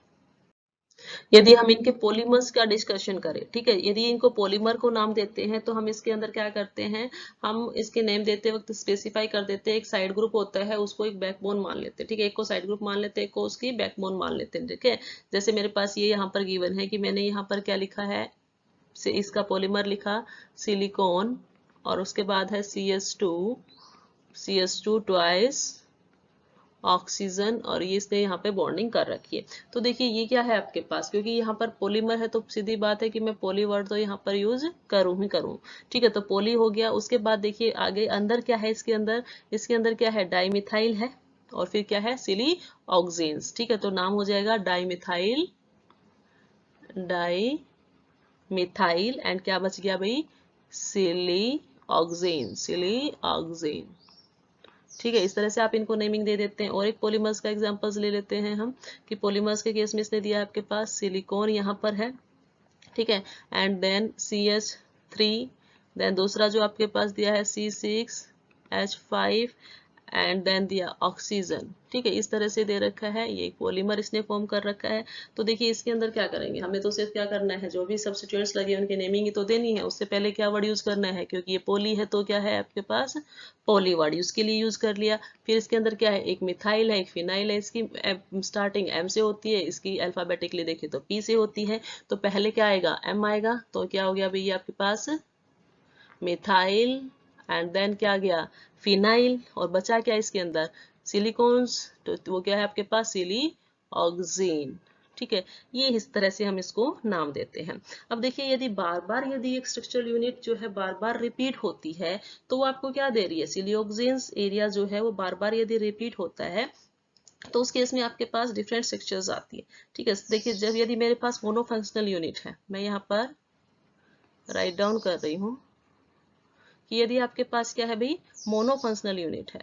S1: यदि हम इनके पॉलीमर्स का डिस्कशन करें, ठीक है, यदि इनको पॉलीमर को नाम देते हैं तो हम इसके अंदर क्या करते हैं, हम इसके नेम देते वक्त स्पेसिफाई कर देते हैं, एक साइड ग्रुप होता है उसको एक बैकबोन मान लेते हैं, ठीक है, एक को साइड ग्रुप मान लेते हैं, एक को उसकी बैकबोन मान लेते हैं, ठीक है। जैसे मेरे पास ये यहाँ पर गिवन है कि मैंने यहाँ पर क्या लिखा है, इसका पॉलीमर लिखा सिलिकॉन, और उसके बाद है CH2 ट्वाइस ऑक्सीजन, और ये इसने यहाँ पे बॉन्डिंग कर रखी है। तो देखिए ये क्या है आपके पास, क्योंकि यहाँ पर पॉलीमर है तो सीधी बात है कि मैं पॉली वर्ड तो यहाँ पर यूज करूँ ही करूँ, ठीक है। तो पॉली हो गया, उसके बाद देखिए आगे अंदर क्या है, इसके अंदर क्या है, डाईमिथाइल है, और फिर क्या है सिली ऑक्सीन्स, ठीक है। तो नाम हो जाएगा डाईमिथाइल एंड क्या बच गया भाई, सिली ऑक्सीन, ठीक है। इस तरह से आप इनको नेमिंग दे देते हैं। और एक पॉलीमर्स का एग्जांपल्स ले लेते हैं हम, कि पॉलीमर्स के केस में इसने दिया है आपके पास सिलिकॉन यहाँ पर है, ठीक है, एंड देन CH3, देन दूसरा जो आपके पास दिया है C6H5 एंड देन दिया ऑक्सीजन, ठीक है। इस तरह से दे रखा है, ये पॉलीमर इसने फॉर्म कर रखा है। तो देखिए इसके अंदर क्या करेंगे, हमें तो सिर्फ क्या करना है, जो भी सब्स्टिट्यूएंट्स लगे उनकी नेमिंग ही तो देनी है, उससे पहले क्या वर्ड यूज करना है, क्योंकि ये पॉली है तो क्या है आपके पास पॉली वर्ड उसके लिए यूज कर लिया। फिर इसके अंदर क्या है, एक मिथाइल है, एक फिनाइल है, इसकी स्टार्टिंग M से होती है, इसकी अल्फाबेटिकली देखें तो P से होती है, तो पहले क्या आएगा, M आएगा, तो क्या हो गया भैया आपके पास मिथाइल, एंड देन क्या गया फिनाइल, और बचा क्या इसके अंदर सिलिकॉन्स, तो वो क्या है आपके पास सिली ऑक्सीन, ठीक है। ये इस तरह से हम इसको नाम देते हैं। अब देखिए यदि बार बार यदि एक स्ट्रक्चरल यूनिट जो है बार बार रिपीट होती है, तो वो आपको क्या दे रही है, सिलिऑक्सीन्स एरिया जो है वो बार बार यदि रिपीट होता है तो उस केस में आपके पास डिफरेंट स्ट्रक्चर्स आती है। ठीक है, देखिए जब यदि मेरे पास मोनोफंक्शनल यूनिट है, मैं यहाँ पर राइट डाउन कर रही हूँ कि यदि आपके पास क्या है भाई, मोनोफंक्शनल यूनिट है,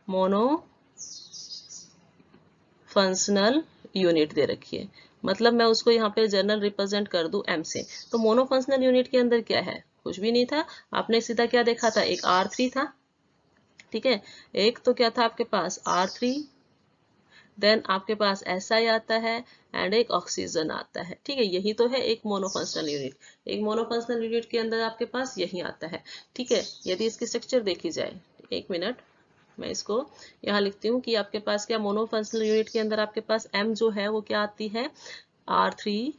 S1: मोनोफंक्शनल यूनिट दे रखी है, मतलब मैं उसको यहाँ पे जनरल रिप्रेजेंट कर दूं m से, तो मोनोफंक्शनल यूनिट के अंदर क्या है, कुछ भी नहीं था। आपने सीधा क्या देखा था, एक R3 था, ठीक है, एक तो क्या था आपके पास R3, देन आपके पास SI आता है एंड एक ऑक्सीजन आता है। ठीक है, यही तो है एक मोनोफंक्शनल यूनिट। एक मोनोफंक्शनल यूनिट के अंदर आपके पास यही आता है। ठीक है, यदि इसकी स्ट्रक्चर देखी जाए, एक मिनट मैं इसको यहाँ लिखती हूँ कि आपके पास क्या मोनोफंक्शनल यूनिट के अंदर आपके पास M जो है वो क्या आती है, R3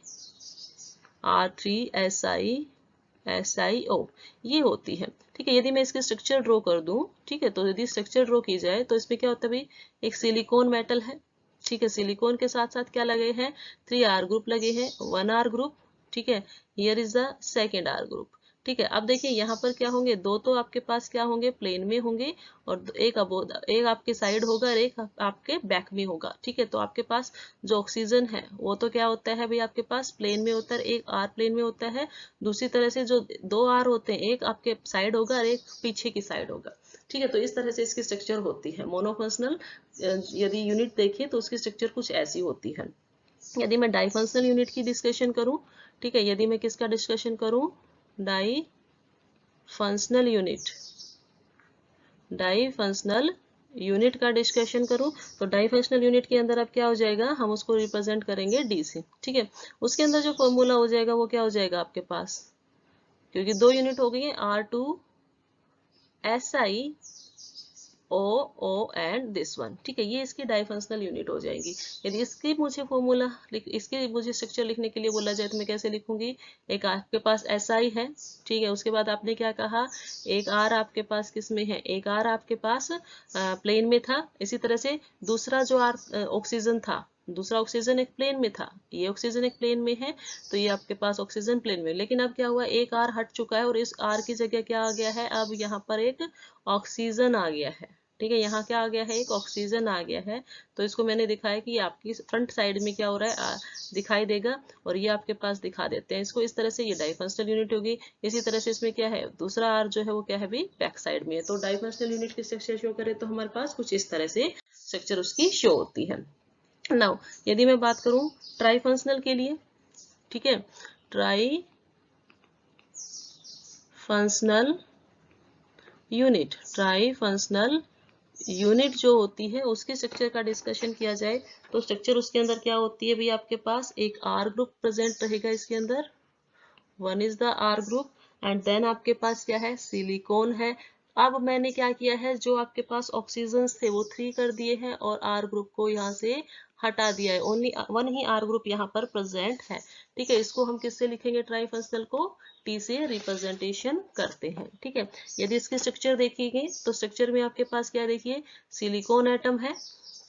S1: SiO ये होती है। ठीक है, यदि मैं इसकी स्ट्रक्चर ड्रॉ कर दूं, ठीक है, तो यदि स्ट्रक्चर ड्रॉ की जाए तो इसमें क्या होता है भाई, एक सिलिकॉन मेटल है। ठीक है, सिलिकॉन के साथ साथ क्या लगे हैं, 3R ग्रुप लगे हैं, 1R ग्रुप। ठीक है, here is the second R group. ठीक है, अब देखिए यहाँ पर क्या होंगे, दो तो आपके पास क्या होंगे, प्लेन में होंगे, और एक एक आपके साइड होगा और एक आपके बैक में होगा। ठीक है, तो आपके पास जो ऑक्सीजन है वो तो क्या होता है भाई, आपके पास प्लेन में होता है, एक R प्लेन में होता है। दूसरी तरह से जो दो R होते हैं, एक आपके साइड होगा और एक पीछे की साइड होगा। ठीक है, तो इस तरह से इसकी स्ट्रक्चर होती है मोनोफंक्शनल। यदि यूनिट देखिए तो उसकी स्ट्रक्चर कुछ ऐसी होती है। यदि मैं डाइफंक्शनल यूनिट की डिस्कशन करूं, ठीक है, यदि मैं किसका डिस्कशन करूं, डाइफंक्शनल यूनिट का डिस्कशन करूं, तो डाइफंक्शनल यूनिट के अंदर अब क्या हो जाएगा, हम उसको रिप्रेजेंट करेंगे D से। ठीक है, उसके अंदर जो फॉर्मूला हो जाएगा वो क्या हो जाएगा आपके पास, क्योंकि दो यूनिट हो गई है, R2SiO एंड दिस वन। ठीक है, ये इसकी डाइफंक्शनल यूनिट हो जाएगी। यदि इसकी मुझे फॉर्मूला इसकी मुझे स्ट्रक्चर लिखने के लिए बोला जाए तो मैं कैसे लिखूंगी, एक आपके पास SI है, ठीक है, उसके बाद आपने क्या कहा, एक R आपके पास किस में है, एक R आपके पास प्लेन में था। इसी तरह से दूसरा जो R ऑक्सीजन था, दूसरा ऑक्सीजन एक प्लेन में था, ये ऑक्सीजन एक प्लेन में है, तो ये आपके पास ऑक्सीजन प्लेन में। लेकिन अब क्या हुआ, एक R हट चुका है और इस R की जगह क्या आ गया है, अब यहाँ पर एक ऑक्सीजन आ गया है। ठीक है, यहाँ क्या आ गया है, एक ऑक्सीजन आ गया है। तो इसको मैंने दिखाया कि आपकी फ्रंट साइड में क्या हो रहा है, दिखाई देगा, और ये आपके पास दिखा देते हैं इसको इस तरह से। ये डाइफंक्शनल यूनिट होगी। इसी तरह से इसमें क्या है, दूसरा R जो है वो क्या है भी बैक साइड में है। तो डाइफंक्शनल यूनिट की स्ट्रक्चर शो करे तो हमारे पास कुछ इस तरह से स्ट्रक्चर उसकी शो होती है। नाउ यदि मैं बात करूं ट्राइफंक्शनल के लिए, ठीक है, ट्राइफंक्शनल यूनिट जो होती है उसके स्ट्रक्चर का डिस्कशन किया जाए तो स्ट्रक्चर उसके अंदर क्या होती है भाई, आपके पास एक R ग्रुप प्रेजेंट रहेगा इसके अंदर, one is the R group, and then आपके पास क्या है, सिलिकॉन है। अब मैंने क्या किया है, जो आपके पास ऑक्सीजन थे वो 3 कर दिए हैं और R ग्रुप को यहाँ से हटा दिया है, ओनली वन ही R ग्रुप यहाँ पर प्रेजेंट है। ठीक है, इसको हम किससे लिखेंगे, ट्राइफंक्शनल को T से रिप्रेजेंटेशन करते हैं। ठीक है, यदि इसकी स्ट्रक्चर देखिए तो स्ट्रक्चर में आपके पास क्या देखिए, सिलिकॉन एटम है।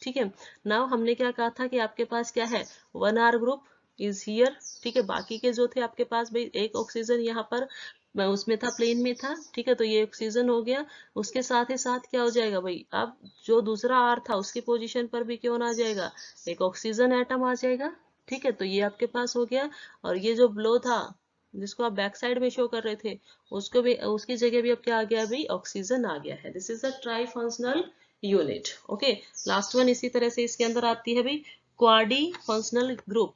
S1: ठीक है, नाउ हमने क्या कहा था कि आपके पास क्या है, 1R ग्रुप इज हियर। ठीक है, बाकी के जो थे आपके पास भाई, एक ऑक्सीजन यहाँ पर उसमें था, प्लेन में था। ठीक है, तो ये ऑक्सीजन हो गया। उसके साथ ही साथ क्या हो जाएगा भाई, अब जो दूसरा R था उसकी पोजीशन पर भी क्यों ना आ जाएगा, एक ऑक्सीजन एटम आ जाएगा। ठीक है, तो ये आपके पास हो गया। और ये जो ब्लो था जिसको आप बैक साइड में शो कर रहे थे, उसको भी, उसकी जगह भी अब क्या आ गया भाई, ऑक्सीजन आ गया है। This is the trifunctional unit. Okay, last one इसी तरह से इसके अंदर आती है भाई quadrifunctional group,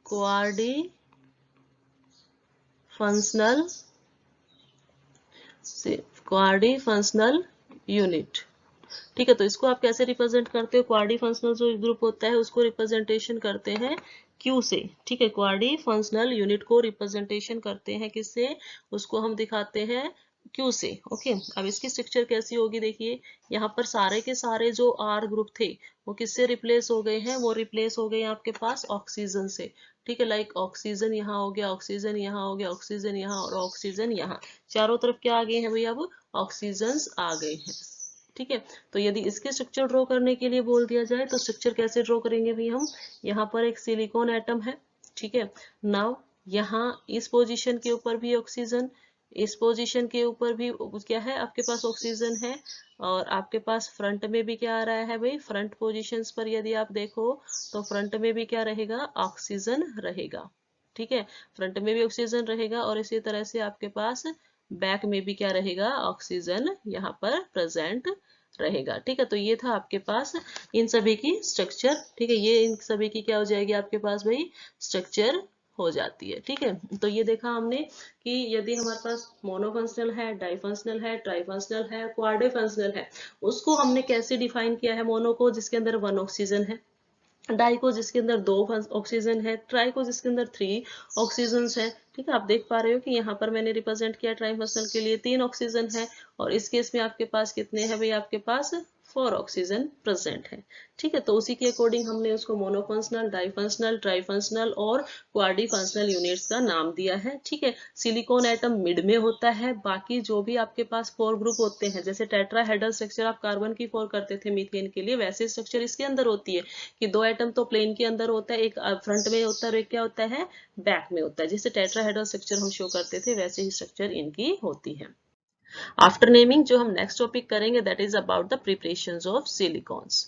S1: quadrifunctional unit. ठीक है, तो इसको आप कैसे रिप्रेजेंट करते हो, क्वाडी फंक्शनल जो ग्रुप होता है उसको रिप्रेजेंटेशन करते हैं Q से। ठीक है, क्वाडी फंक्शनल यूनिट को रिप्रेजेंटेशन करते हैं किससे, उसको हम दिखाते हैं Q से। ओके, अब इसकी स्ट्रक्चर कैसी होगी, देखिए यहाँ पर सारे के सारे जो R ग्रुप थे वो किससे रिप्लेस हो गए हैं, वो रिप्लेस हो गए आपके पास ऑक्सीजन से। ठीक है, लाइक ऑक्सीजन यहाँ हो गया, ऑक्सीजन यहाँ हो गया, ऑक्सीजन यहाँ और ऑक्सीजन यहाँ, चारों तरफ क्या आ गए हैं भाई, अब ऑक्सीजन आ गए हैं। ठीक है, तो यदि इसके स्ट्रक्चर ड्रॉ करने के लिए बोल दिया जाए तो स्ट्रक्चर कैसे ड्रॉ करेंगे भाई हम, यहाँ पर एक सिलिकॉन एटम है। ठीक है, नाउ यहाँ इस पोजीशन के ऊपर भी ऑक्सीजन, इस पोजीशन के ऊपर भी क्या है, आपके पास ऑक्सीजन है, और आपके पास फ्रंट में भी क्या आ रहा है भाई, फ्रंट पोजीशंस पर यदि आप देखो तो फ्रंट में भी क्या रहेगा, ऑक्सीजन रहेगा। ठीक है, फ्रंट में भी ऑक्सीजन रहेगा, और इसी तरह से आपके पास बैक में भी क्या रहेगा, ऑक्सीजन यहाँ पर प्रेजेंट रहेगा। ठीक है, तो ये था आपके पास इन सभी की स्ट्रक्चर। ठीक है, ये इन सभी की क्या हो जाएगी आपके पास भाई, स्ट्रक्चर हो जाती है। ठीक है, तो ये देखा हमने कि यदि हमारे पास मोनोफंक्शनल है, डाइफंक्शनल है, ट्राइफंक्शनल है, क्वाड्रिफंक्शनल है, उसको हमने कैसे डिफाइन किया है, मोनो को जिसके अंदर 1 ऑक्सीजन है, डाई को जिसके अंदर 2 ऑक्सीजन है, ट्राई को जिसके अंदर 3 ऑक्सीजन है। ठीक है, आप देख पा रहे हो कि यहाँ पर मैंने रिप्रेजेंट किया ट्राइफंक्शनल के लिए 3 ऑक्सीजन है, और इस केस में आपके पास कितने हैं भाई, आपके पास 4 ऑक्सीजन प्रेजेंट है। ठीक है, तो उसी के अकॉर्डिंग हमने उसको मोनोफंक्शनल, डाइफंक्शनल, ट्राइफंक्शनल और क्वाड्रिफंक्शनल यूनिट्स का नाम दिया है। ठीक है, सिलिकॉन एटम मिड में होता है, बाकी जो भी आपके पास 4 ग्रुप होते हैं, जैसे टेट्राहेड्रल स्ट्रक्चर आप कार्बन की 4 करते थे मीथेन के लिए, वैसे स्ट्रक्चर इसके अंदर होती है कि 2 एटम तो प्लेन के अंदर होता है, एक फ्रंट में होता है और एक क्या होता है, बैक में होता है। जैसे टेट्राहेड्रल स्ट्रक्चर हम शो करते थे, वैसे ही स्ट्रक्चर इनकी होती है। आफ्टर नेमिंग जो हम नेक्स्ट टॉपिक करेंगे, that is about the preparations of silicones.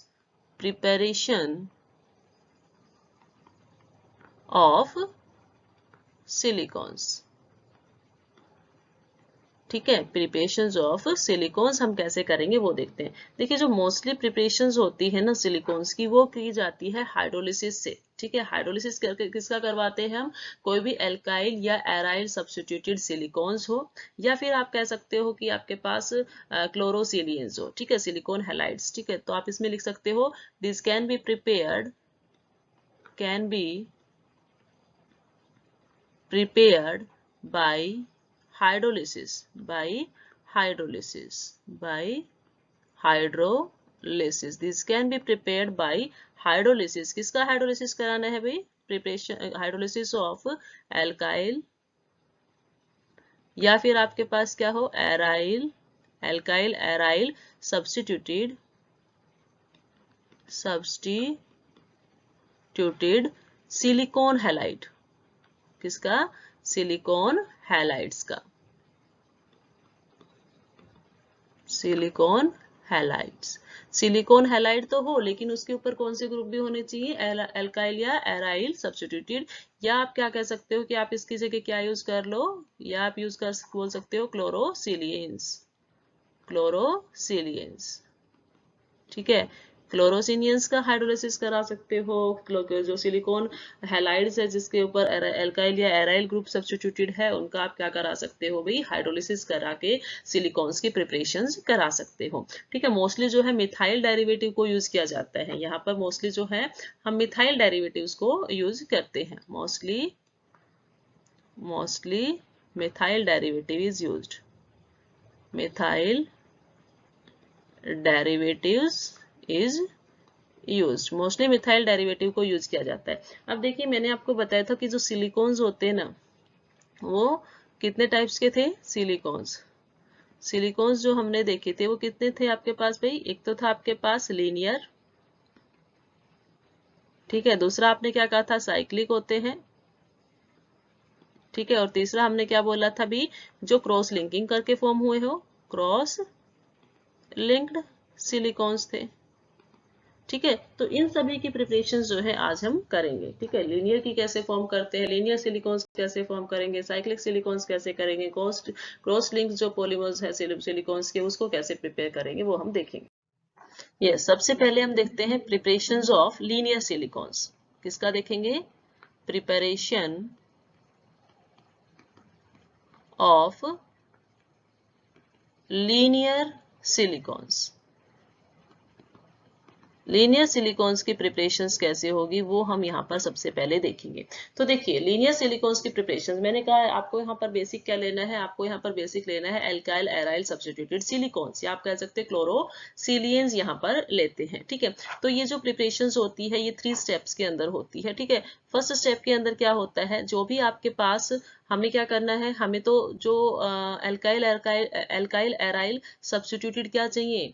S1: Preparation of silicones. ठीक है, प्रिपरेशंस ऑफ सिलिकॉन्स हम कैसे करेंगे वो देखते हैं। देखिए, जो मोस्टली प्रिपरेशंस होती है ना सिलिकॉन्स की, वो की जाती है हाइड्रोलिसिस से। ठीक है, हाइड्रोलिसिस करके किसका करवाते हैं हम, कोई भी एल्काइल या एराइल सब्स्टिट्यूटेड सिलिकॉन्स हो, या फिर आप कह सकते हो कि आपके पास क्लोरोसिलियंस हो। ठीक है, सिलिकॉन हैलाइड्स। ठीक है, तो आप इसमें लिख सकते हो, this can be prepared by hydrolysis this can be prepared by hydrolysis। किसका हाइड्रोलिसिस कराना है भाई, प्रिपरेशन हाइड्रोलिसिस ऑफ एल्काइल, या फिर आपके पास क्या हो, alkyl aryl substituted silicon halide. किसका, सिलिकॉन हैलाइड्स का, सिलिकॉन हैलाइड्स। सिलिकॉन हैलाइड तो हो, लेकिन उसके ऊपर कौन से ग्रुप भी होने चाहिए, एल्काइल या एराइल सब्स्टिट्यूटेड, या आप क्या कह सकते हो कि आप इसकी जगह क्या यूज कर लो, या आप यूज कर बोल सकते हो क्लोरोसिलियंस। ठीक है, क्लोरोसिनियंस का हाइड्रोलिसिस करा सकते हो, जो सिलिकॉन हैलाइड्स है जिसके ऊपर एल्काइल या एराइल ग्रुप सब्स्टिट्यूटेड है, उनका आप क्या करा सकते हो भाई, हाइड्रोलिसिस करा के सिलिकॉन्स की प्रिपरेशंस करा सकते हो। ठीक है, मोस्टली जो है मिथाइल डेरिवेटिव को यूज किया जाता है यहाँ पर, मोस्टली जो है हम मिथाइल डेरिवेटिव्स को यूज करते हैं, mostly methyl derivative is used, methyl derivatives is used, mostly methyl derivative को यूज किया जाता है। अब देखिए, मैंने आपको बताया था कि जो सिलिकॉन्स होते हैं ना, वो कितने टाइप्स के थे, सिलिकॉन्स जो हमने देखे थे वो कितने थे आपके पास भाई, एक तो था आपके पास लीनियर। ठीक है, दूसरा आपने क्या कहा था, साइक्लिक होते हैं। ठीक है, और तीसरा हमने क्या बोला था भी, जो क्रॉस लिंकिंग करके फॉर्म हुए हो, क्रॉस लिंक्ड सिलिकॉन्स थे। ठीक है, तो इन सभी की प्रिपरेशन जो है आज हम करेंगे। ठीक है, लीनियर की कैसे फॉर्म करते हैं, लीनियर सिलिकॉन्स कैसे फॉर्म करेंगे, साइक्लिक सिलिकॉन्स कैसे करेंगे, क्रॉस लिंक्स जो पॉलीमर्स है सिलिकॉन्स के, उसको कैसे प्रिपेयर करेंगे वो हम देखेंगे। ये सबसे पहले हम देखते हैं प्रिपरेशंस ऑफ लीनियर सिलिकॉन्स। किसका देखेंगे, preparation of linear silicones. Linear silicones की प्रिपरेशंस कैसे होगी वो हम यहाँ पर सबसे पहले देखेंगे। तो देखिए, लीनियर सिलिकॉन्स की प्रिपरेशंस, मैंने कहा आपको यहाँ पर बेसिक क्या लेना है, आपको यहाँ पर बेसिक लेना है एल्काइल एराइल सब्स्टिट्यूटेड सिलिकॉन्स, या आप कह सकते हैं क्लोरोसिलियंस यहाँ पर लेते हैं। ठीक है, तो ये जो प्रिपरेशंस होती है ये 3 स्टेप्स के अंदर होती है। ठीक है, फर्स्ट स्टेप के अंदर क्या होता है, जो भी आपके पास, हमें क्या करना है, हमें तो जो एल्काइल एराइल सब्स्टिट्यूटेड क्या चाहिए,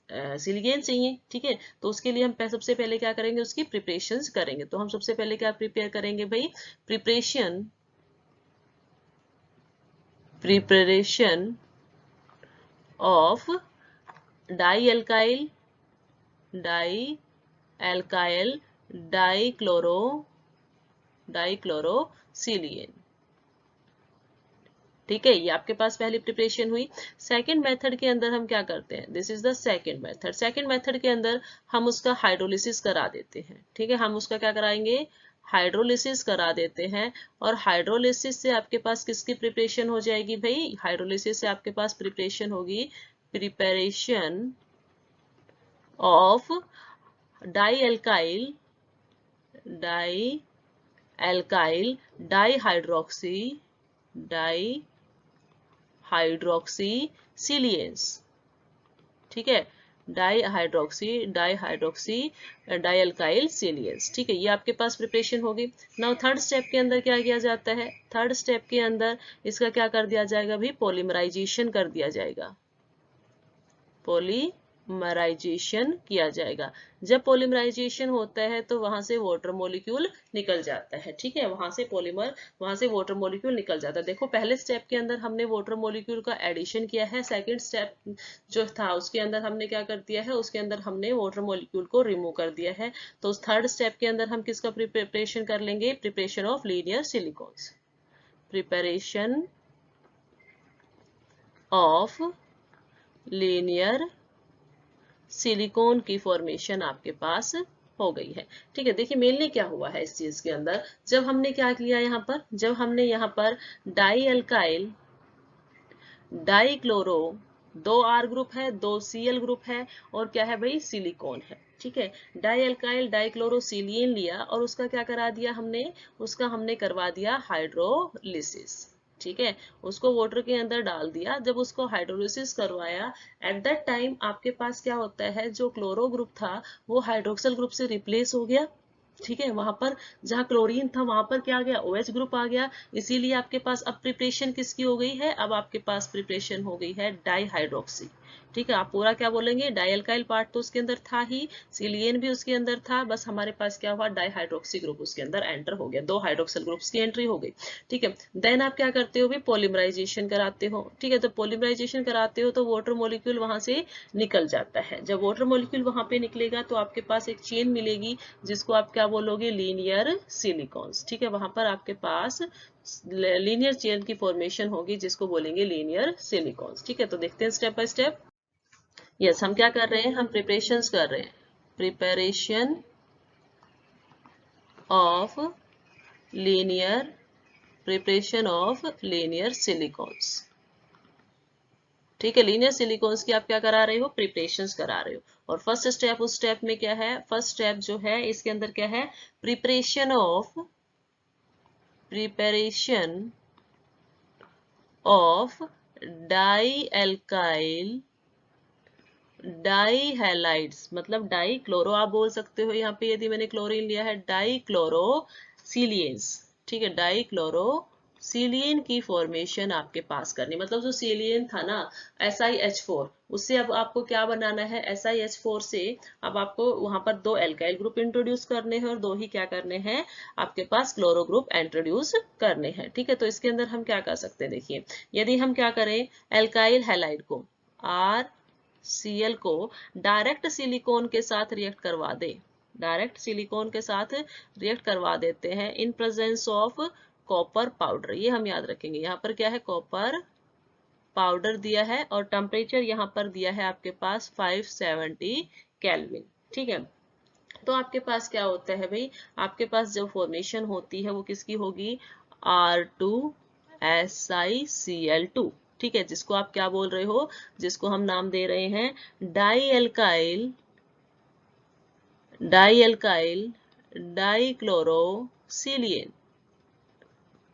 S1: सिलिकॉन चाहिए। ठीक है, तो उसके लिए हम सबसे पहले क्या करेंगे, उसकी प्रिपरेशंस करेंगे। तो हम सबसे पहले क्या प्रिपेयर करेंगे भाई, preparation preparation of dialkyl dichlorosilane। ठीक है, ये आपके पास पहली प्रिपरेशन हुई। सेकंड मेथड के अंदर हम क्या करते हैं, this is the second method. Second method के अंदर हम उसका हाइड्रोलिसिस करा देते हैं। ठीक है, हम उसका क्या कराएंगे, हाइड्रोलिसिस करा देते हैं। और हाइड्रोलिसिस से आपके पास किसकी प्रिपरेशन हो जाएगी भाई, हाइड्रोलिसिस से आपके पास प्रिपरेशन होगी प्रिपरेशन ऑफ डाइअल्काइल डाइहाइड्रोक्सीसिलियंस। ठीक है, डाइअल्काइल सिलियंस। ठीक है, ये आपके पास प्रिपरेशन होगी। नाउ थर्ड स्टेप के अंदर क्या किया जाता है, थर्ड स्टेप के अंदर इसका क्या कर दिया जाएगा भी, पॉलीमराइजेशन कर दिया जाएगा। पॉलीमराइजेशन किया जाएगा। जब पॉलीमराइजेशन होता है तो वहां से वाटर मॉलिक्यूल निकल जाता है। ठीक है, वहां से वाटर मॉलिक्यूल निकल जाता है। देखो, पहले स्टेप के अंदर हमने वाटर मॉलिक्यूल का एडिशन किया है। सेकंड स्टेप जो था उसके अंदर हमने क्या कर दिया है, उसके अंदर हमने वाटर मॉलिक्यूल को रिमूव कर दिया है। तो थर्ड स्टेप के अंदर हम किसका प्रिपरेशन कर लेंगे, preparation of linear silicones. Preparation of linear silicon की फॉर्मेशन आपके पास हो गई है। ठीक है, देखिए मेनली क्या हुआ है इस चीज के अंदर, जब हमने क्या किया यहाँ पर, जब हमने यहाँ पर डाइअल्काइल डाइक्लोरो, 2 R ग्रुप है, 2 Cl ग्रुप है, और क्या है भाई, सिलिकॉन है। ठीक है, डाइअल्काइल डाइक्लोरोसिलियन लिया और उसका क्या करा दिया हमने, उसका हमने करवा दिया हाइड्रोलिसिस। ठीक है, उसको वाटर के अंदर डाल दिया। जब उसको हाइड्रोलिसिस करवाया, एट दैट टाइम आपके पास क्या होता है, जो क्लोरो ग्रुप था वो हाइड्रोक्सल ग्रुप से रिप्लेस हो गया। ठीक है, वहां पर जहां क्लोरीन था वहां पर क्या आ गया, OH ग्रुप आ गया। इसीलिए आपके पास अब प्रिपरेशन किसकी हो गई है, अब आपके पास प्रिपरेशन हो गई है डाइहाइड्रोक्सी। ठीक है, आप पूरा क्या बोलेंगे, डाइअल्काइल पार्ट तो उसके अंदर था ही, सिलियन भी उसके अंदर था, बस हमारे पास क्या हुआ, डाइहाइड्रोक्सी ग्रुप उसके अंदर एंटर हो गया, 2 हाइड्रोक्सल ग्रुप्स की एंट्री हो गई। ठीक है, देन आप क्या करते हो भी, पॉलीमराइजेशन कराते हो। ठीक है, तो पॉलीमराइजेशन कराते हो तो वाटर मॉलिक्यूल वहां से निकल जाता है। जब वाटर मॉलिक्यूल वहां पे निकलेगा तो आपके पास एक चेन मिलेगी जिसको आप क्या बोलोगे, लीनियर सिलिकॉन्स। ठीक है, वहां पर आपके पास लीनियर चेन की फॉर्मेशन होगी जिसको बोलेंगे लीनियर सिलिकॉन्स। ठीक है, तो देखते हैं स्टेप बाय स्टेप। यस, हम क्या कर रहे हैं, हम प्रिपरेशंस कर रहे हैं। Preparation of linear silicones. ठीक है, लीनियर सिलिकॉन्स की आप क्या करा रहे हो, प्रिपरेशंस करा रहे हो। और फर्स्ट स्टेप, उस स्टेप में क्या है, फर्स्ट स्टेप जो है इसके अंदर क्या है, प्रिपरेशन ऑफ डाइअल्काइल डाइहैलाइड्स, मतलब डाइक्लोरो आप बोल सकते हो यहाँ पे, यदि मैंने क्लोरीन लिया है, डाइक्लोरोसिलियंस। ठीक है, डाइक्लोरोसिलियन की फॉर्मेशन आपके पास करनी, मतलब जो सिलियन था ना SiH4, उससे अब आपको क्या बनाना है, SiH4 से अब आपको वहां पर 2 एल्काइल ग्रुप इंट्रोड्यूस करने हैं और 2 ही क्या करने हैं, आपके पास क्लोरो ग्रुप इंट्रोड्यूस करने हैं। ठीक है, तो इसके अंदर हम क्या कर सकते हैं, देखिए यदि हम क्या करें, एल्काइल हैलाइड को RCl को डायरेक्ट सिलिकॉन के साथ रिएक्ट करवा दे, डायरेक्ट सिलिकॉन के साथ रिएक्ट करवा देते हैं इन प्रेजेंस ऑफ कॉपर पाउडर। ये हम याद रखेंगे, यहाँ पर क्या है, कॉपर पाउडर दिया है और टेम्परेचर यहाँ पर दिया है आपके पास 570 केल्विन। ठीक है, तो आपके पास क्या होता है भाई, आपके पास जो फॉर्मेशन होती है वो किसकी होगी, R2SiCl2। ठीक है, जिसको आप क्या बोल रहे हो, जिसको हम नाम दे रहे हैं डाइअल्काइल डाइक्लोरोसिलियन।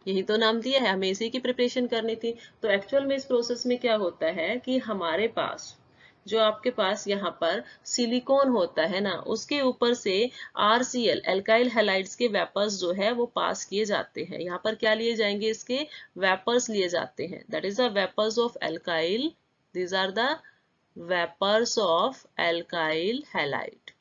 S1: यही तो नाम दिया है, हमें इसी की प्रिपरेशन करनी थी। तो एक्चुअल में इस प्रोसेस में क्या होता है कि हमारे पास जो आपके पास यहाँ पर सिलिकॉन होता है ना, उसके ऊपर से RCl एल्काइल हैलाइड्स के वेपर्स जो है वो पास किए जाते हैं। यहाँ पर क्या लिए जाएंगे, इसके वेपर्स लिए जाते हैं, that is the vapours of alkyl, these are the vapours of alkyl halide.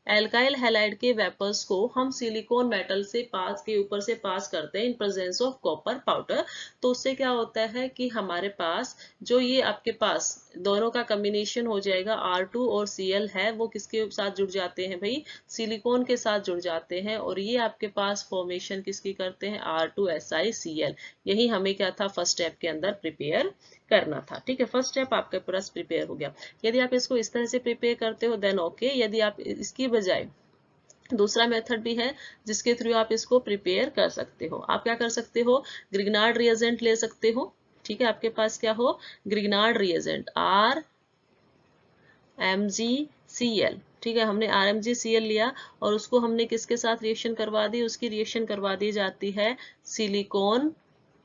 S1: Alkyl halide के वेपर्स को हम सिलिकॉन मेटल से ऊपर से पास करते हैं इन प्रेजेंस ऑफ कॉपर पाउडर। तो उससे क्या होता है कि हमारे पास जो ये आपके पास दोनों का कॉम्बिनेशन हो जाएगा, R2 और Cl है, वो किसके साथ जुड़ जाते हैं भाई, सिलिकॉन के साथ जुड़ जाते हैं, और ये आपके पास फॉर्मेशन किसकी करते हैं, R2SiCl। यही हमें क्या था फर्स्ट स्टेप के अंदर प्रिपेयर करना था। ठीक है, फर्स्ट स्टेप आपका पूरा प्रिपेयर हो गया। यदि आप इसको इस तरह से प्रिपेयर करते हो देन ओके। यदि आप इसकी बजाय दूसरा मेथड भी है जिसके थ्रू आप इसको प्रिपेयर कर सकते हो, आप क्या कर सकते हो, ग्रिग्नार्ड रिएजेंट ले सकते हो। ठीक है, आपके पास क्या हो, ग्रिग्नार्ड रिएजेंट RMgCl। ठीक है, हमने RMgCl लिया और उसको हमने किसके साथ रिएक्शन करवा दी, उसकी रिएक्शन करवा दी जाती है सिलिकॉन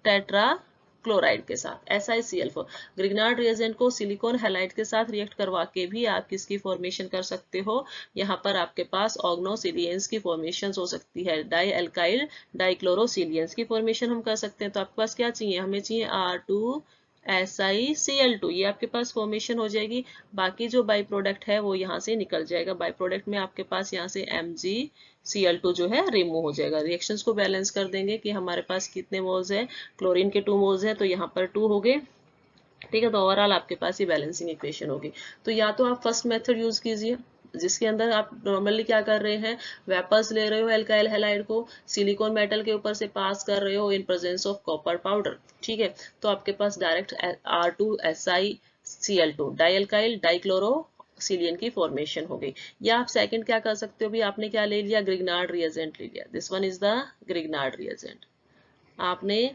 S1: टेट्रा क्लोराइड के साथ, SiCl4। ग्रिग्नार्ड रिएजेंट को सिलिकॉन हैलाइड के साथ रिएक्ट करवा के भी आप किसकी फॉर्मेशन कर सकते हो, यहाँ पर आपके पास ऑर्गेनोसिलियंस की फॉर्मेशन हो सकती है, डाई एल्काइल डाइक्लोरोसिलियंस की फॉर्मेशन हम कर सकते हैं। तो आपके पास क्या चाहिए, हमें चाहिए R2SiCl2, ये आपके पास फॉर्मेशन हो जाएगी। बाकी जो बाई प्रोडक्ट है वो यहाँ से निकल जाएगा, बाई प्रोडक्ट में आपके पास यहाँ से MgCl2 जो है रिमूव हो जाएगा। रिएक्शंस को बैलेंस कर देंगे कि हमारे पास कितने मोल्स है, क्लोरीन के 2 मोल्स है तो यहाँ पर 2 हो गए। ठीक है, तो ओवरऑल आपके पास ये बैलेंसिंग इक्वेशन होगी। तो या तो आप फर्स्ट मेथड यूज कीजिए जिसके अंदर आप नॉर्मली क्या कर रहे हैं, वेपर्स ले रहे हो एल्काइल हैलाइड को सिलिकॉन मेटल के ऊपर से पास कर रहे हो in presence of copper powder. ठीक है, तो आपके पास direct R2SiCl2 di alkyl dichloro silane की फॉर्मेशन हो गई। या आप सेकंड क्या कर सकते हो भी, आपने क्या ले लिया, ग्रिग्नार्ड रिएजेंट ले लिया। This one is the Grignard reagent. आपने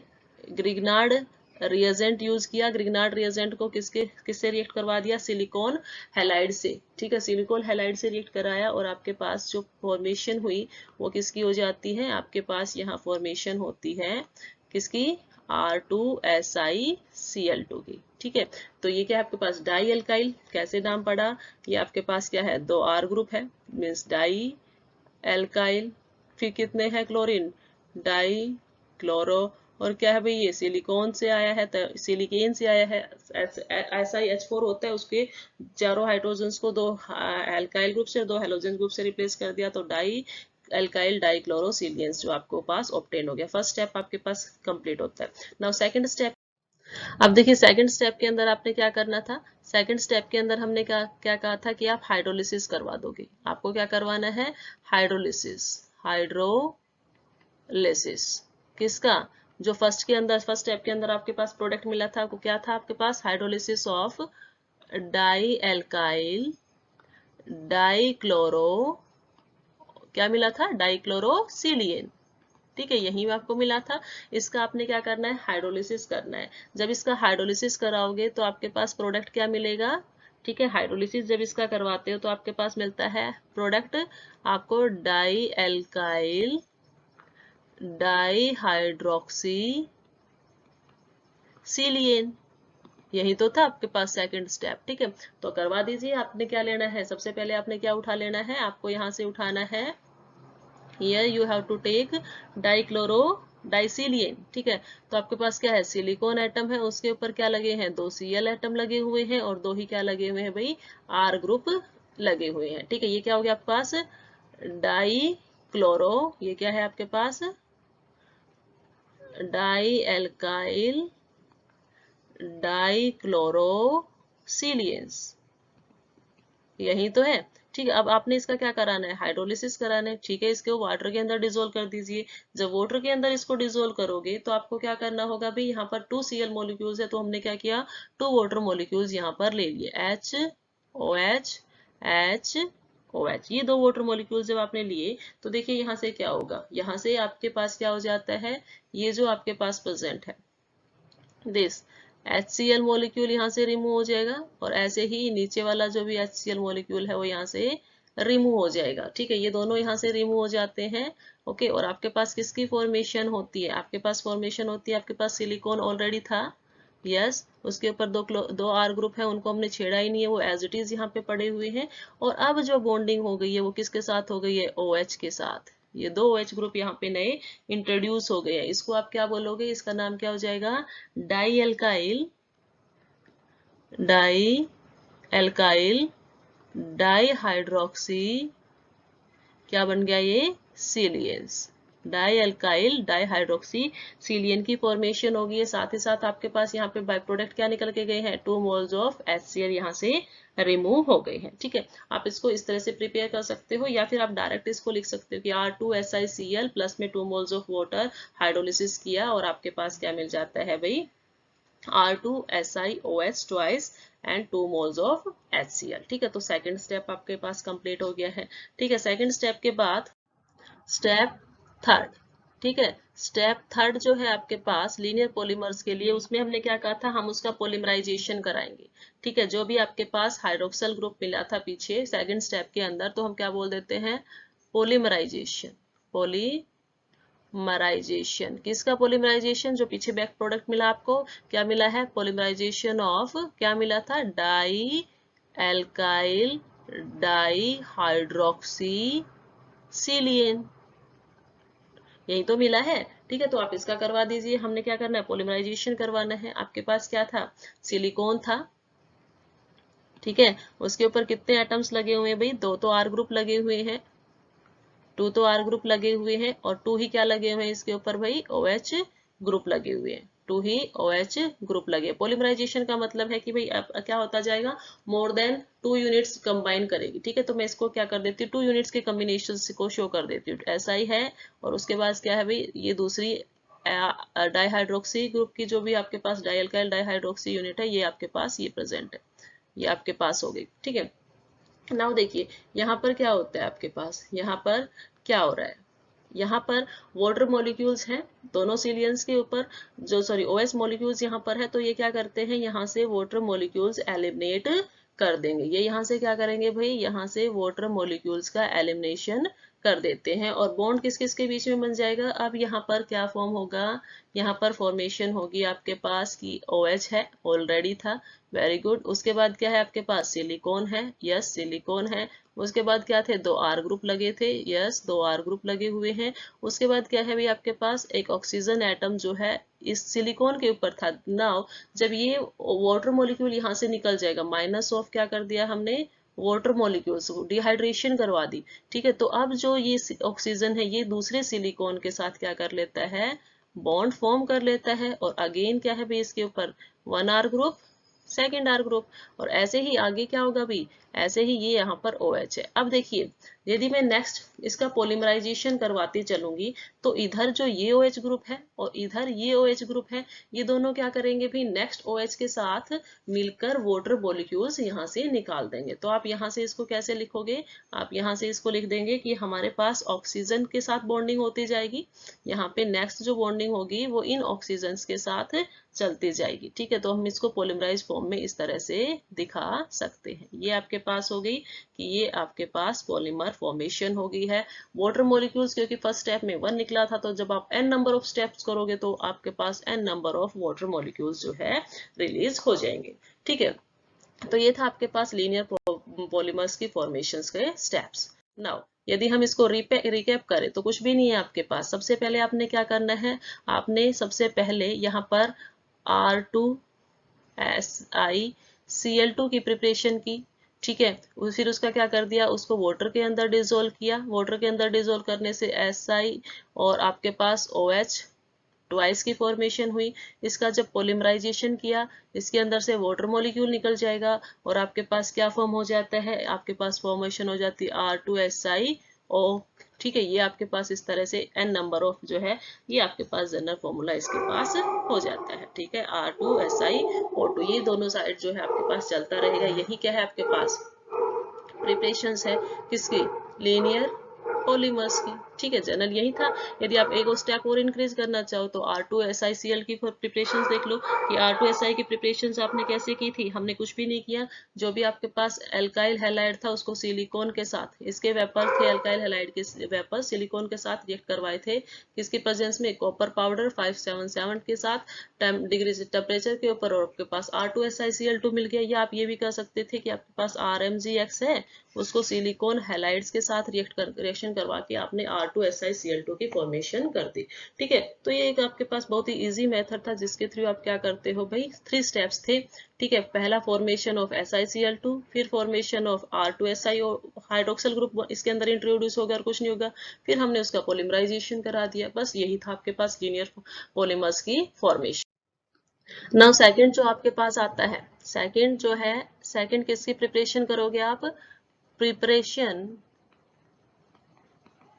S1: ग्रिग्नार्ड रिएजेंट यूज किया, ग्रिग्नार्ड रिएजेंट को किससे रिएक्ट करवा दिया, सिलिकॉन हैलाइड से। ठीक है, सिलिकॉन हैलाइड से रिएक्ट कराया और आपके पास जो फॉर्मेशन हुई वो किसकी हो जाती है, आपके पास यहाँ फॉर्मेशन होती है किसकी, R2SiCl2 की। ठीक है, तो ये क्या है आपके पास डाई एल्काइल, कैसे नाम पड़ा, ये आपके पास क्या है, 2 R ग्रुप है, मीन्स डाई एल्काइल, फिर कितने हैं क्लोरीन, डाई क्लोरो, और क्या है भाई ये सिलिकॉन से आया है, सिलिकेन से आया है, SiH4 होता है, उसके चारों हाइड्रोजन्स को 2 एल्काइल ग्रुप से 2 हैलोजन ग्रुप से रिप्लेस कर दिया, तो डाई एल्काइल डाइक्लोरोसिलियंस जो आपको पास ऑब्टेन हो गया। फर्स्ट स्टेप आपके पास कंप्लीट होता है। नाउ सेकंड स्टेप, अब देखिए सेकंड स्टेप के अंदर आपने क्या करना था, सेकंड स्टेप के अंदर हमने क्या क्या कहा था कि आप हाइड्रोलिसिस करवा दोगे। आपको क्या करवाना है, हाइड्रोलिसिस, हाइड्रोलिसिस किसका, जो फर्स्ट स्टेप के अंदर आपके पास प्रोडक्ट मिला था, आपको क्या था आपके पास, hydrolysis of di alkyl dichloro, क्या मिला था, डाइक्लोरोसिलियन। ठीक है, यही आपको मिला था। इसका आपने क्या करना है, हाइड्रोलिसिस करना है। जब इसका हाइड्रोलिसिस कराओगे तो आपके पास प्रोडक्ट क्या मिलेगा। ठीक है, हाइड्रोलिसिस जब इसका करवाते हो तो आपके पास मिलता है प्रोडक्ट आपको डाई एल्काइल डाइहाइड्रोक्सी सिलियन, यही तो था आपके पास सेकंड स्टेप। ठीक है, तो करवा दीजिए। आपने क्या लेना है, सबसे पहले आपने क्या उठा लेना है, आपको यहाँ से उठाना है, here you have to take dichloro disilane. ठीक है, तो आपके पास क्या है, सिलिकॉन एटम है, उसके ऊपर क्या लगे हैं, 2 Cl एटम लगे हुए हैं और 2 ही क्या लगे हुए हैं भाई, R ग्रुप लगे हुए हैं। ठीक है, ये क्या हो गया आपके पास, डाई क्लोरो, ये क्या है आपके पास, डाई एल्काइल डाइक्लोरोसिलियंस, यही तो है। ठीक है, अब आपने इसका क्या कराना है, हाइड्रोलिसिस कराना है। ठीक है, इसको वाटर के अंदर डिसोल्व कर दीजिए। जब वाटर के अंदर इसको डिसोल्व करोगे तो आपको क्या करना होगा भाई, यहाँ पर 2 Cl मॉलिक्यूल्स है तो हमने क्या किया, 2 वाटर मॉलिक्यूल्स यहाँ पर ले लिए, HOH HOH, ये 2 वाटर मॉलिक्यूल्स जब आपने लिए तो देखिए यहाँ से क्या होगा, यहाँ से आपके पास क्या हो जाता है, ये जो आपके पास प्रेजेंट है दिस HCl मॉलिक्यूल यहाँ से रिमूव हो जाएगा और ऐसे ही नीचे वाला जो भी HCl मॉलिक्यूल है वो यहाँ से रिमूव हो जाएगा। ठीक है, ये दोनों यहाँ से रिमूव हो जाते हैं। ओके, और आपके पास किसकी फॉर्मेशन होती है, आपके पास फॉर्मेशन होती है, आपके पास सिलिकॉन ऑलरेडी था, यस, उसके ऊपर 2 R ग्रुप है, उनको हमने छेड़ा ही नहीं है, वो एज इट इज यहाँ पे पड़े हुए हैं। और अब जो बॉन्डिंग हो गई है वो किसके साथ हो गई है, OH के साथ। ये 2 OH ग्रुप यहाँ पे नए इंट्रोड्यूस हो गए हैं। इसको आप क्या बोलोगे, इसका नाम क्या हो जाएगा, डाई एल्काइल डाइहाइड्रोक्सी क्या बन गया ये? सिलियंस। डाई अल्काइल डाईहाइड्रोक्सी सिलियन की फॉर्मेशन होगी है। साथ ही साथ आपके पास यहाँ पे बाय प्रोडक्ट क्या निकल के गए हैं? 2 मोल्स ऑफ HCl यहाँ से रिमूव हो गए हैं। ठीक है, आप इसको इस तरह से प्रिपेयर कर सकते हो या फिर आप डायरेक्ट इसको लिख सकते हो कि R2SiCl प्लस में 2 मोल्स ऑफ वाटर हाइड्रोलिसिस किया और आपके पास क्या मिल जाता है भाई? R2SiOH twice and 2 moles of HCl। ठीक है, तो सेकंड स्टेप आपके पास कंप्लीट हो गया है। ठीक है, सेकंड स्टेप के बाद स्टेप थर्ड। ठीक है, स्टेप थर्ड जो है आपके पास लीनियर पॉलीमर्स के लिए, उसमें हमने क्या कहा था? हम उसका पॉलीमराइजेशन कराएंगे। ठीक है, जो भी आपके पास हाइड्रोक्सल ग्रुप मिला था पीछे सेकंड स्टेप के अंदर, तो हम क्या बोल देते हैं? पॉलीमराइजेशन। पॉलीमराइजेशन किसका? पॉलीमराइजेशन जो पीछे बैक प्रोडक्ट मिला आपको, क्या मिला है? पॉलीमराइजेशन ऑफ, क्या मिला था? डाई एल्काइल डाईहाइड्रोक्सी सिलियन, यही तो मिला है। ठीक है, तो आप इसका करवा दीजिए। हमने क्या करना है? पॉलीमराइजेशन करवाना है। आपके पास क्या था? सिलिकॉन था। ठीक है, उसके ऊपर कितने एटम्स लगे हुए हैं भाई? 2 तो R ग्रुप लगे हुए हैं, 2 तो R ग्रुप लगे हुए हैं और 2 ही क्या लगे हुए हैं इसके ऊपर भाई? OH ग्रुप लगे हुए हैं। 2 ही OH ग्रुप लगे। पॉलीमराइजेशन का मतलब है कि भाई अब क्या होता जाएगा? मोर देन 2 यूनिट्स कंबाइन करेगी। ठीक है, तो मैं इसको क्या कर देती हूँ? 2 यूनिट्स के कॉम्बिनेशन को शो कर देती हूँ। ऐसा ही है। और उसके बाद क्या है भाई? ये दूसरी डाईहाइड्रोक्सी ग्रुप की जो भी आपके पास डाईअल्काइल डाईहाइड्रोक्सी यूनिट है, ये आपके पास ये प्रेजेंट है, ये आपके पास हो गई। ठीक है, नाउ देखिए यहाँ पर क्या होता है आपके पास? यहाँ पर क्या हो रहा है? यहाँ पर वाटर मॉलिक्यूल्स हैं दोनों सिलियंस के ऊपर, जो सॉरी OH मॉलिक्यूल्स यहाँ पर है, तो ये क्या करते हैं? यहाँ से वाटर मॉलिक्यूल्स एलिमिनेट कर देंगे। ये यहाँ से क्या करेंगे भाई? यहाँ से वाटर मॉलिक्यूल्स का एलिमिनेशन कर देते हैं और बॉन्ड किस किस के बीच में बन जाएगा? अब यहाँ पर क्या फॉर्म होगा? यहाँ पर फॉर्मेशन होगी आपके पास की OH है, ऑलरेडी था, वेरी गुड। उसके बाद क्या है आपके पास? सिलिकॉन है, यस सिलिकॉन है। उसके बाद क्या थे? 2 R ग्रुप लगे थे, यस 2 R ग्रुप लगे हुए हैं। उसके बाद क्या है भाई आपके पास? एक ऑक्सीजन एटम जो है इस सिलिकॉन के ऊपर था। नाउ जब ये वाटर मॉलिक्यूल यहाँ से निकल जाएगा, माइनस ऑफ क्या कर दिया हमने? वाटर मॉलिक्यूल्स को डिहाइड्रेशन करवा दी। ठीक है, तो अब जो ये ऑक्सीजन है ये दूसरे सिलिकॉन के साथ क्या कर लेता है? बॉन्ड फॉर्म कर लेता है और अगेन क्या है भाई इसके ऊपर? 1 R group, second R group, और ऐसे ही आगे क्या होगा भी? ऐसे ही ये यहाँ पर OH है। अब देखिए यदि मैं नेक्स्ट इसका पॉलीमराइजेशन करवाती चलूंगी, तो इधर जो ये OH ग्रुप है और इधर ये OH ग्रुप है, ये दोनों क्या करेंगे भी? नेक्स्ट OH के साथ मिलकर वाटर मॉलिक्यूल्स यहाँ से निकाल देंगे। तो आप यहाँ से इसको कैसे लिखोगे? आप यहाँ से इसको लिख देंगे कि हमारे पास ऑक्सीजन के साथ बॉन्डिंग होती जाएगी, यहाँ पे नेक्स्ट जो बॉन्डिंग होगी वो इन ऑक्सीजन के साथ चलती जाएगी। ठीक है, तो हम इसको पॉलीमराइज फॉर्म में इस तरह से दिखा सकते हैं। ये आपके पास हो गई कि ये आपके पास पॉलीमर फॉर्मेशन हो गई है। वाटर मॉलिक्यूल्स क्योंकि फर्स्ट स्टेप में 1 निकला था, तो जब आप n नंबर ऑफ स्टेप्स करोगे तो आपके पास n number of water molecules जो है रिलीज हो जाएंगे। ठीक है, तो ये था आपके पास लीनियर पॉलीमर्स की फॉर्मेशंस के स्टेप्स। नाउ यदि हम इसको रिकैप करें तो कुछ भी नहीं है आपके पास। सबसे पहले आपने क्या करना है? आपने सबसे पहले यहाँ पर R2SiCl2 की प्रिपरेशन की। ठीक है, फिर उसका क्या कर दिया? उसको वाटर के अंदर डिसोल्व किया। वाटर के अंदर डिसोल्व करने से Si और आपके पास OH ट्वाइस की फॉर्मेशन हुई। इसका जब पॉलीमराइजेशन किया, इसके अंदर से वाटर मॉलिक्यूल निकल जाएगा और आपके पास क्या फॉर्म हो जाता है? आपके पास फॉर्मेशन हो जाती है R2SiO। ठीक है, ये आपके पास इस तरह से n नंबर ऑफ जो है ये आपके पास जनरल फॉर्मूला इसके पास हो जाता है। ठीक है, R2SiO2 ये दोनों साइड जो है आपके पास चलता रहेगा। यही क्या है आपके पास? प्रिपरेशंस है किसकी? लीनियर पॉलीमर्स की। ठीक है, जनरल यही था। यदि आप एक स्टेप और इंक्रीज करना चाहो तो R2SiCl की प्रिपरेशंस देख लो कि R2Si की प्रिपरेशंस आपने कैसे की थी। हमने कुछ भी नहीं किया, जो भी आपके पास एल्काइल हैलाइड था उसको सिलिकॉन के साथ, इसके वेपर थे एल्काइल हैलाइड के वेपर सिलिकॉन के साथ रिएक्ट करवाए थे। किसके प्रेजेंस में? कॉपर पाउडर 577 के साथ डिग्री टेम्परेचर के ऊपर, और आपके पास R2SiCl2 मिल गया। या आप ये भी कर सकते थे कि आपके पास RMgX है, उसको सिलिकॉन हैलाइड्स के साथ रिएक्शन करवा के आपने R2SiCl2 की फॉर्मेशन कर दी। ठीक है, तो ये एक आपके पास बहुत ही इजी मेथड था जिसके थ्रू आप क्या करते हो भाई, 3 स्टेप्स थे। ठीक है, पहला फॉर्मेशन ऑफ SiCl2, फिर formation of R2Si hydroxyl group इसके अंदर इंट्रोड्यूस होगा और कुछ नहीं होगा, फिर हमने उसका पॉलीमराइजेशन करा दिया। बस यही था आपके पास लीनियर पॉलीमर्स की फॉर्मेशन। नाउ सेकंड जो आपके पास आता है, सेकंड जो है, सेकंड किसकी प्रिपरेशन करोगे आप? प्रिपरेशन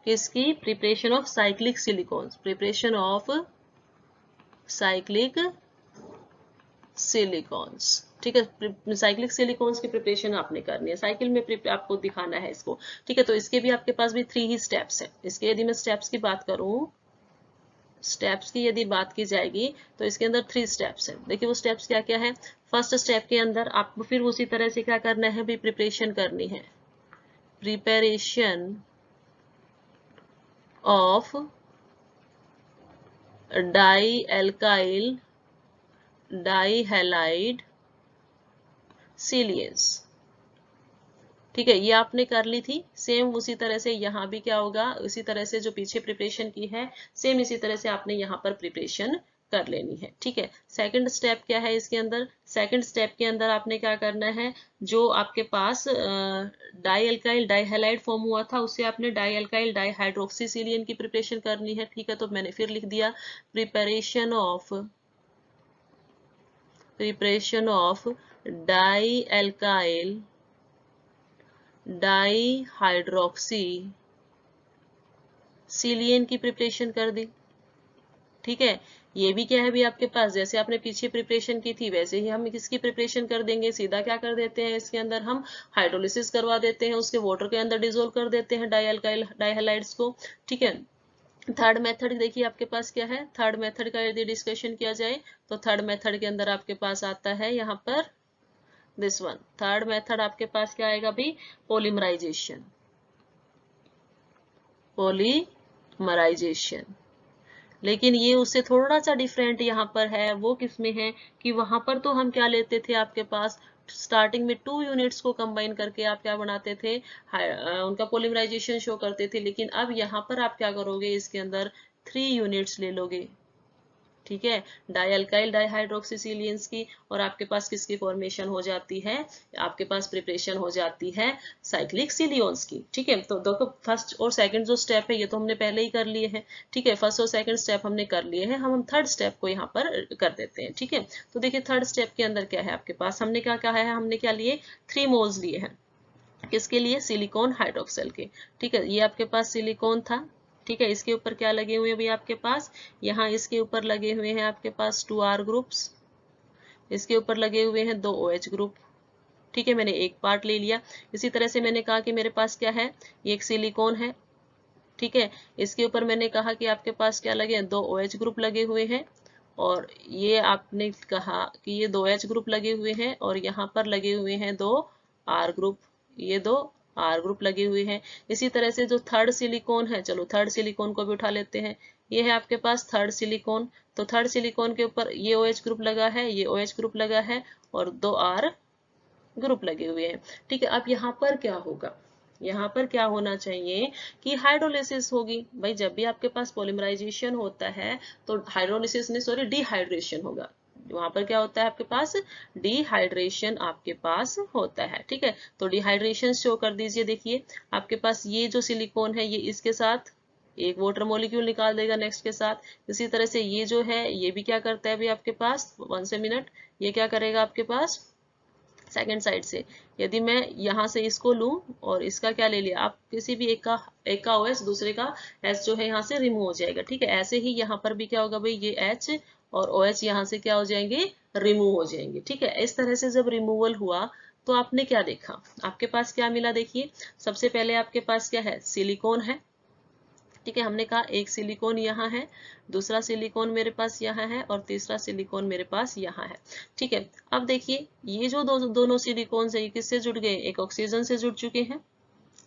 S1: किसकी? Preparation of cyclic silicones, preparation of cyclic silicones. ठीक है, साइक्लिक सिलिकॉन्स की प्रिपरेशन आपने करनी है, साइकिल में आपको दिखाना है इसको। ठीक है, तो इसके भी आपके पास भी 3 ही स्टेप्स है। इसके यदि मैं स्टेप्स की बात करूं, स्टेप्स की यदि बात की जाएगी तो इसके अंदर 3 स्टेप्स है। देखिए वो स्टेप्स क्या क्या है। फर्स्ट स्टेप के अंदर आपको फिर उसी तरह से क्या करना है भी, प्रिपरेशन करनी है, प्रिपरेशन ऑफ डाई एल्काइल डाईहैलाइड सिलियंस। ठीक है, ये आपने कर ली थी। सेम उसी तरह से यहाँ भी क्या होगा, उसी तरह से जो पीछे प्रिपरेशन की है सेम इसी तरह से आपने यहाँ पर प्रिपरेशन कर लेनी है। ठीक है, सेकंड स्टेप क्या है इसके अंदर? सेकंड स्टेप के अंदर आपने क्या करना है, जो आपके पास डाई एल्काइल डाईहैलाइड फॉर्म हुआ था उससे आपने डाई एल्काइल डाईहाइड्रोक्सीसिलियन की प्रिपरेशन करनी है। ठीक है, तो मैंने फिर लिख दिया preparation of di alkyl dihydroxy silane की प्रिपरेशन कर दी। ठीक है, ये भी क्या है भी आपके पास, जैसे आपने पीछे प्रिपरेशन की थी वैसे ही हम किसकी प्रिपरेशन कर देंगे, सीधा क्या कर देते हैं इसके अंदर हम हाइड्रोलिसिस करवा देते हैं, उसके वाटर के अंदर डिसोल्व कर देते हैं डाई एल्काइल डाईहैलाइड्स को। ठीक है, थर्ड मेथड देखिए आपके पास क्या है। थर्ड मेथड का यदि डिस्कशन किया जाए तो थर्ड मेथड के अंदर आपके पास आता है यहाँ पर दिस वन। थर्ड मेथड आपके पास क्या आएगा भाई, पॉलीमराइजेशन। पॉलीमराइजेशन, लेकिन ये उससे थोड़ा सा डिफरेंट यहाँ पर है। वो किसमें है कि वहां पर तो हम क्या लेते थे, आपके पास स्टार्टिंग में 2 यूनिट्स को कंबाइन करके आप क्या बनाते थे, उनका पॉलीमराइजेशन शो करते थे। लेकिन अब यहाँ पर आप क्या करोगे, इसके अंदर 3 यूनिट्स ले लोगे। ठीक है, डाई एल्काइल डाईहाइड्रोक्सीसिलियंस की, और आपके पास किसकी फॉर्मेशन हो जाती है, आपके पास प्रिपरेशन हो जाती है साइक्लिक सिलियंस की। ठीक है, तो देखो फर्स्ट और सेकंड जो स्टेप है ये तो हमने पहले ही कर लिए हैं। ठीक है, फर्स्ट और सेकंड स्टेप हमने कर लिए हैं, हम थर्ड स्टेप को यहाँ पर कर देते हैं। ठीक है, तो देखिए थर्ड स्टेप के अंदर क्या है आपके पास, हमने क्या कहा है, हमने क्या लिए, 3 मोल्स लिए हैं। किसके लिए, सिलिकॉन हाइड्रोक्साइड के। ठीक है, ये आपके पास सिलिकॉन था। ठीक है, इसके ऊपर क्या लगे हुए हैं भाई आपके पास, यहाँ इसके ऊपर लगे हुए हैं आपके पास 2R ग्रुप्स, इसके ऊपर लगे हुए हैं 2 OH ग्रुप। ठीक है, मैंने एक पार्ट ले लिया। इसी तरह से मैंने कहा कि मेरे पास क्या है, ये एक सिलिकॉन है। ठीक है, इसके ऊपर मैंने कहा कि आपके पास क्या लगे हैं, 2 OH ग्रुप लगे हुए हैं, और ये आपने कहा कि ये 2 H ग्रुप लगे हुए हैं, और यहाँ पर लगे हुए हैं 2 R ग्रुप, ये 2 R ग्रुप लगे हुए हैं। इसी तरह से जो थर्ड सिलिकॉन है, चलो थर्ड सिलिकॉन को भी उठा लेते हैं। ये है आपके पास थर्ड सिलिकॉन, तो थर्ड सिलिकॉन के ऊपर ये OH ग्रुप लगा है, ये OH ग्रुप लगा है, और 2 R ग्रुप लगे हुए हैं। ठीक है, अब यहाँ पर क्या होगा, यहाँ पर क्या होना चाहिए कि हाइड्रोलिसिस होगी। भाई जब भी आपके पास पॉलीमराइजेशन होता है तो हाइड्रोलिसिस ने सॉरी डिहाइड्रेशन होगा, वहां पर क्या होता है आपके पास, डिहाइड्रेशन आपके पास होता है। ठीक है, तो डिहाइड्रेशन शो कर दीजिए। देखिए आपके पास ये जो सिलिकॉन है ये इसके साथ एक वाटर मॉलिक्यूल निकाल देगा नेक्स्ट के साथ। इसी तरह से ये जो है ये भी क्या करता है अभी आपके पास, 1 से मिनट, ये क्या करेगा आपके पास सेकेंड साइड से। यदि मैं यहाँ से इसको लूं और इसका क्या ले लिया, आप किसी भी एक का OH दूसरे का H जो है यहाँ से रिमूव हो जाएगा। ठीक है, ऐसे ही यहाँ पर भी क्या होगा भाई, ये H और OH यहाँ से क्या हो जाएंगे, रिमूव हो जाएंगे। ठीक है, इस तरह से जब रिमूवल हुआ तो आपने क्या देखा, आपके पास क्या मिला। देखिए सबसे पहले आपके पास क्या है, सिलिकॉन है। ठीक है, हमने कहा एक सिलिकॉन यहाँ है, दूसरा सिलिकॉन मेरे पास यहाँ है, और तीसरा सिलिकॉन मेरे पास यहाँ है। ठीक है, अब देखिए ये जो दोनों सिलिकॉन है ये किससे जुड़ गए, एक ऑक्सीजन से जुड़ चुके हैं।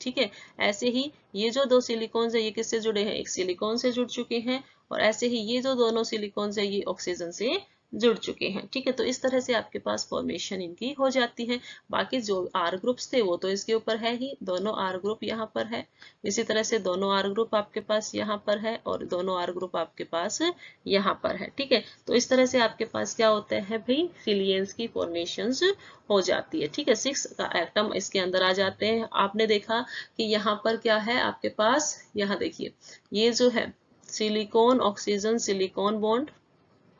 S1: ठीक है, ऐसे ही ये जो 2 सिलिकॉन है ये किससे जुड़े हैं, एक सिलिकॉन से जुड़ चुके हैं, और ऐसे ही ये जो दोनों सिलिकॉन है ये ऑक्सीजन से जुड़ चुके हैं। ठीक है, तो इस तरह से आपके पास फॉर्मेशन इनकी हो जाती है। बाकी जो आर ग्रुप्स थे वो तो इसके ऊपर है ही, दोनों आर ग्रुप यहाँ पर है, इसी तरह से दोनों आर ग्रुप आपके पास यहाँ पर है और दोनों आर ग्रुप आपके पास यहाँ पर है। ठीक है, तो इस तरह से आपके पास क्या होता है भाई, सिलियंस की फॉर्मेशंस हो जाती है। ठीक है, 6 का एटम इसके अंदर आ जाते हैं। आपने देखा कि यहाँ पर क्या है आपके पास, यहाँ देखिए ये जो है silicon oxygen silicon bond,